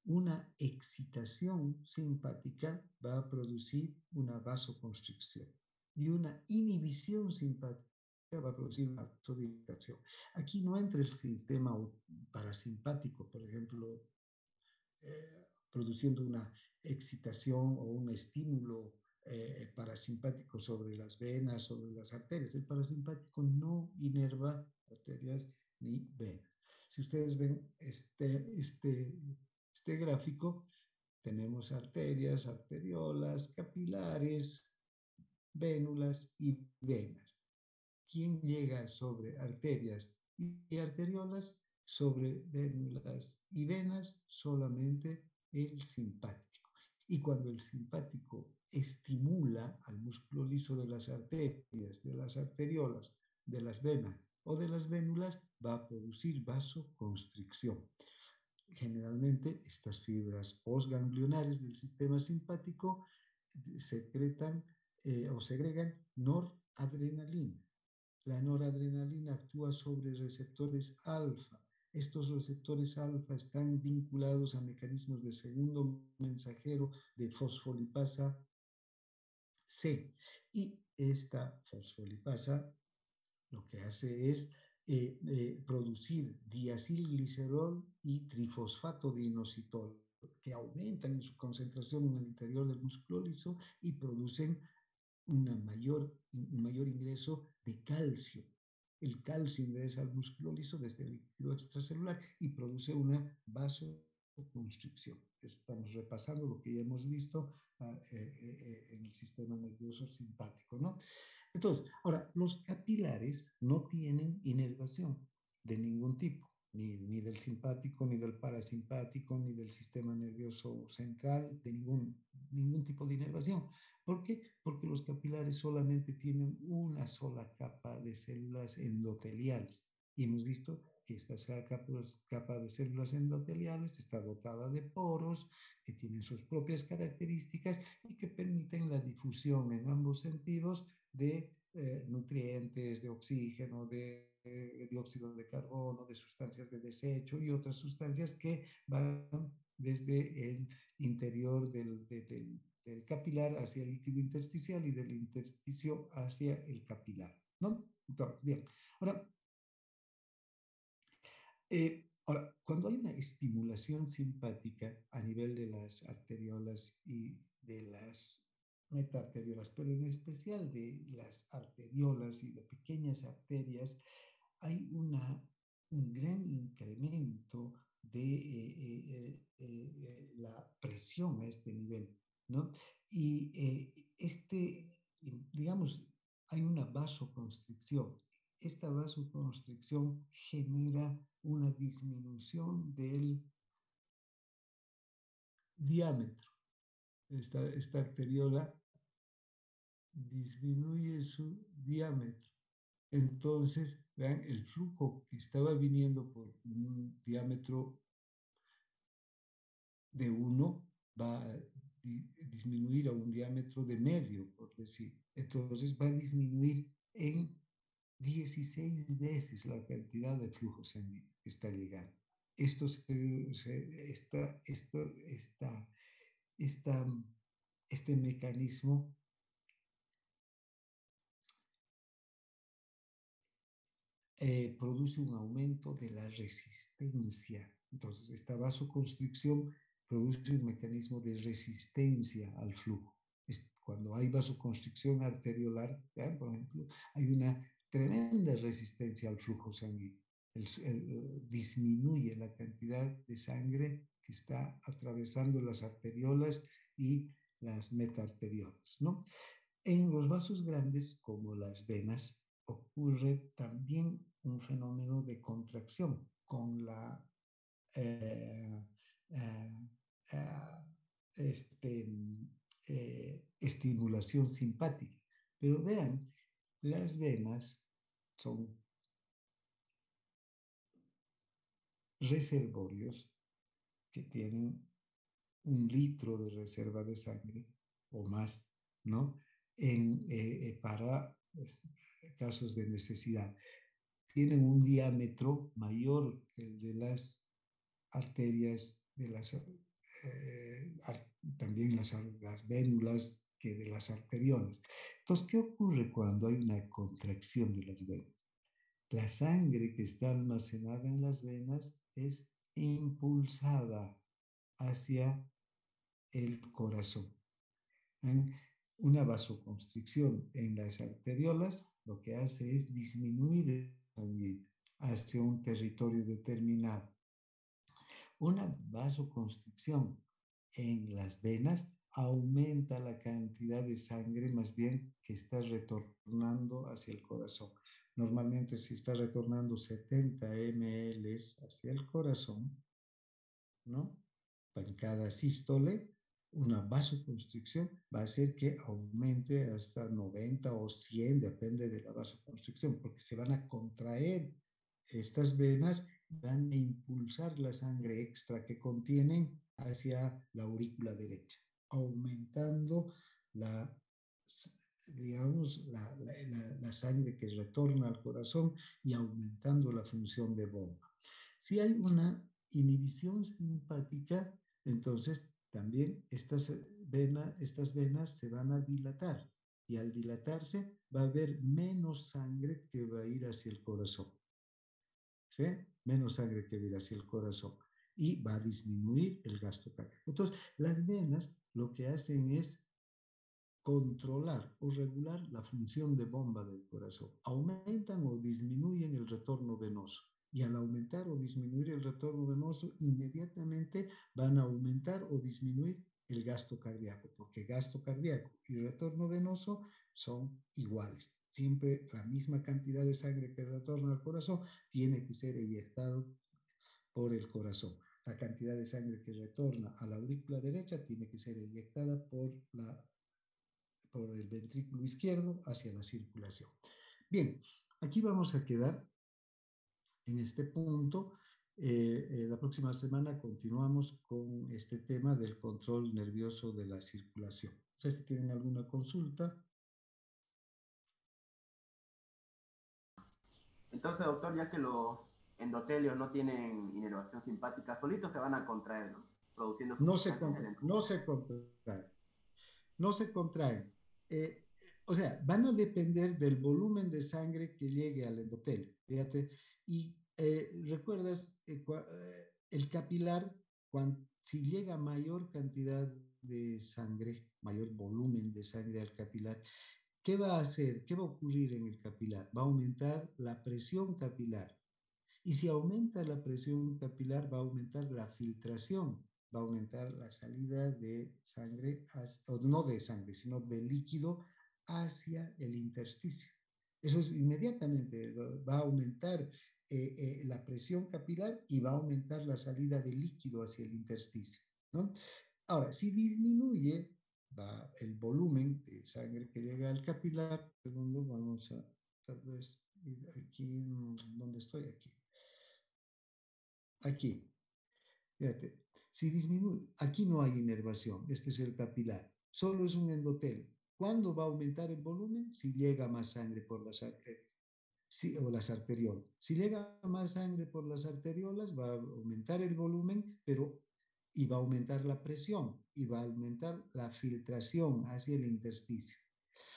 Una excitación simpática va a producir una vasoconstricción y una inhibición simpática va a producir una vasodilatación. Aquí no entra el sistema parasimpático, por ejemplo, produciendo una excitación o un estímulo parasimpático sobre las venas, sobre las arterias. El parasimpático no inerva arterias ni venas. Si ustedes ven este gráfico, tenemos arterias, arteriolas, capilares, vénulas y venas. ¿Quién llega sobre arterias y arteriolas? Sobre vénulas y venas, solamente el simpático. Y cuando el simpático estimula al músculo liso de las arterias, de las arteriolas, de las venas o de las vénulas, va a producir vasoconstricción. Generalmente, estas fibras postganglionares del sistema simpático secretan o segregan noradrenalina. La noradrenalina actúa sobre receptores alfa. Estos receptores alfa están vinculados a mecanismos de segundo mensajero de fosfolipasa C. Y esta fosfolipasa lo que hace es producir diacilglicerol y trifosfato de inositol, que aumentan en su concentración en el interior del músculo liso y producen un mayor ingreso de calcio. El calcio ingresa al músculo liso desde el líquido extracelular y produce una vasoconstricción. Estamos repasando lo que ya hemos visto en el sistema nervioso simpático, ¿no? Entonces, ahora, los capilares no tienen inervación de ningún tipo, ni del simpático, ni del parasimpático, ni del sistema nervioso central, de ningún tipo de inervación. ¿Por qué? Porque los capilares solamente tienen una sola capa de células endoteliales. Y hemos visto que esta capa de células endoteliales está dotada de poros que tienen sus propias características y que permiten la difusión en ambos sentidos de nutrientes, de oxígeno, de dióxido de carbono, de sustancias de desecho y otras sustancias que van desde el interior del capilar hacia el líquido intersticial y del intersticio hacia el capilar, ¿no? Entonces, bien, ahora, cuando hay una estimulación simpática a nivel de las arteriolas y de las metaarteriolas, pero en especial de las arteriolas y de pequeñas arterias, hay un gran incremento de la presión a este nivel, ¿no? Y digamos, hay una vasoconstricción. Esta vasoconstricción genera una disminución del diámetro. Esta arteriola disminuye su diámetro. Entonces, vean, el flujo que estaba viniendo por un diámetro de 1 va a disminuir a un diámetro de medio, por decir. Entonces va a disminuir en 16 veces la cantidad de flujo sanguíneo que está llegando. Esto este mecanismo produce un aumento de la resistencia. Entonces, esta vasoconstricción produce un mecanismo de resistencia al flujo. Cuando hay vasoconstricción arteriolar, ¿ya? Por ejemplo, hay una tremenda resistencia al flujo sanguíneo. Disminuye la cantidad de sangre que está atravesando las arteriolas y las metaarteriolas, ¿no? En los vasos grandes, como las venas, ocurre también un fenómeno de contracción con la eh, eh, este, estimulación simpática. Pero vean, las venas son reservorios que tienen 1 litro de reserva de sangre o más, ¿no? Para casos de necesidad. Tienen un diámetro mayor que el de las arterias, también las vénulas que de las arteriolas. Entonces, ¿qué ocurre cuando hay una contracción de las venas? La sangre que está almacenada en las venas es impulsada hacia el corazón. Una vasoconstricción en las arteriolas lo que hace es disminuir el sanguíneo hacia un territorio determinado. Una vasoconstricción en las venas aumenta la cantidad de sangre más bien que está retornando hacia el corazón. Normalmente si está retornando 70 ml hacia el corazón, ¿no? En cada sístole, una vasoconstricción va a hacer que aumente hasta 90 o 100, depende de la vasoconstricción, porque se van a contraer estas venas, van a impulsar la sangre extra que contienen hacia la aurícula derecha, aumentando digamos, la sangre que retorna al corazón y aumentando la función de bomba. Si hay una inhibición simpática, entonces también estas venas se van a dilatar y al dilatarse va a haber menos sangre que va a ir hacia el corazón. ¿Sí? Menos sangre que va a ir hacia el corazón y va a disminuir el gasto cardíaco. Entonces, las venas lo que hacen es controlar o regular la función de bomba del corazón. Aumentan o disminuyen el retorno venoso. Y al aumentar o disminuir el retorno venoso, inmediatamente van a aumentar o disminuir el gasto cardíaco, porque gasto cardíaco y retorno venoso son iguales. Siempre la misma cantidad de sangre que retorna al corazón tiene que ser eyectado por el corazón. La cantidad de sangre que retorna a la aurícula derecha tiene que ser eyectada por el ventrículo izquierdo hacia la circulación. Bien, aquí vamos a quedar en este punto. La próxima semana continuamos con este tema del control nervioso de la circulación. No sé si tienen alguna consulta. Entonces, doctor, ya que los endotelios no tienen inervación simpática, solitos se van a contraer, ¿no? Produciendo No se, sustancias en el no entorno. se contraen, no se contraen. Eh, o sea, van a depender del volumen de sangre que llegue al endotelio. Fíjate, y recuerdas, el capilar, si llega mayor cantidad de sangre, mayor volumen de sangre al capilar, ¿qué va a hacer? ¿Qué va a ocurrir en el capilar? Va a aumentar la presión capilar. Y si aumenta la presión capilar, va a aumentar la filtración, va a aumentar la salida de sangre, o no de sangre, sino de líquido hacia el intersticio. Eso es inmediatamente, va a aumentar la presión capilar y va a aumentar la salida de líquido hacia el intersticio, ¿no? Ahora, si disminuye el volumen de sangre que llega al capilar, segundo, vamos a tal vez ir aquí, ¿dónde estoy? Aquí. Aquí, fíjate, si disminuye, aquí no hay inervación, este es el capilar, solo es un endotelio. ¿Cuándo va a aumentar el volumen? Si llega más sangre por las arterias, o las arteriolas. Si llega más sangre por las arteriolas, va a aumentar el volumen, pero y va a aumentar la presión y va a aumentar la filtración hacia el intersticio.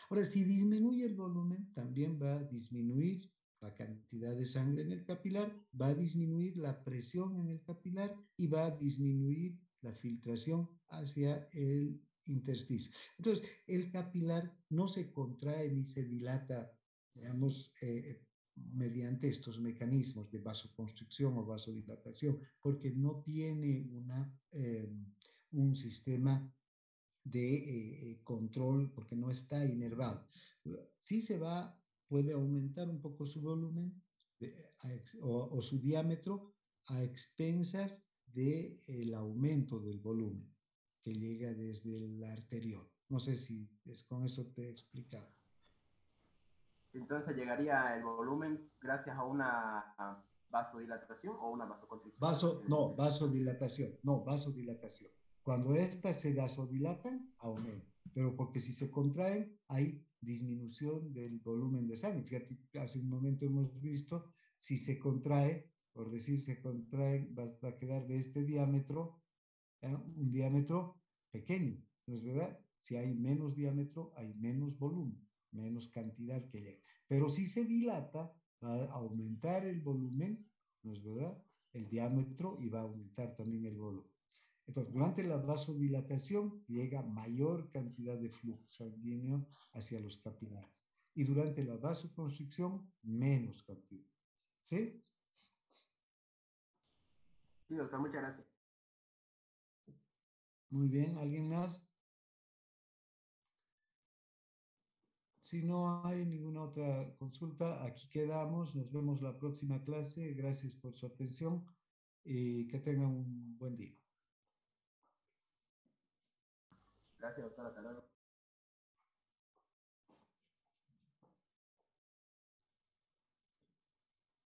Ahora, si disminuye el volumen, también va a disminuir la cantidad de sangre en el capilar, va a disminuir la presión en el capilar y va a disminuir la filtración hacia el intersticio. Entonces, el capilar no se contrae ni se dilata, digamos, mediante estos mecanismos de vasoconstricción o vasodilatación, porque no tiene un sistema de control porque no está inervado. Sí puede aumentar un poco su volumen o su diámetro a expensas del aumento del volumen que llega desde el arteriol. No sé si es con eso te he explicado. Entonces llegaría el volumen gracias a una vasodilatación o una vasoconstricción en el No, endotelio. vasodilatación, no, vasodilatación. Cuando estas se vasodilatan, aumenta, pero porque si se contraen, hay disminución del volumen de sangre. Fíjate, hace un momento hemos visto, si se contrae, por decir se contrae, va a quedar de este diámetro, un diámetro pequeño, ¿no es verdad? Si hay menos diámetro, hay menos volumen, menos cantidad que llega. Pero si se dilata, va a aumentar el volumen, ¿no es verdad? El diámetro y va a aumentar también el volumen. Entonces, durante la vasodilatación llega mayor cantidad de flujo sanguíneo hacia los capilares. Y durante la vasoconstricción, menos cantidad. ¿Sí? Sí, doctor, muchas gracias. Muy bien. ¿Alguien más? Si no hay ninguna otra consulta, aquí quedamos. Nos vemos la próxima clase. Gracias por su atención y que tengan un buen día. Gracias, doctor. Hasta luego.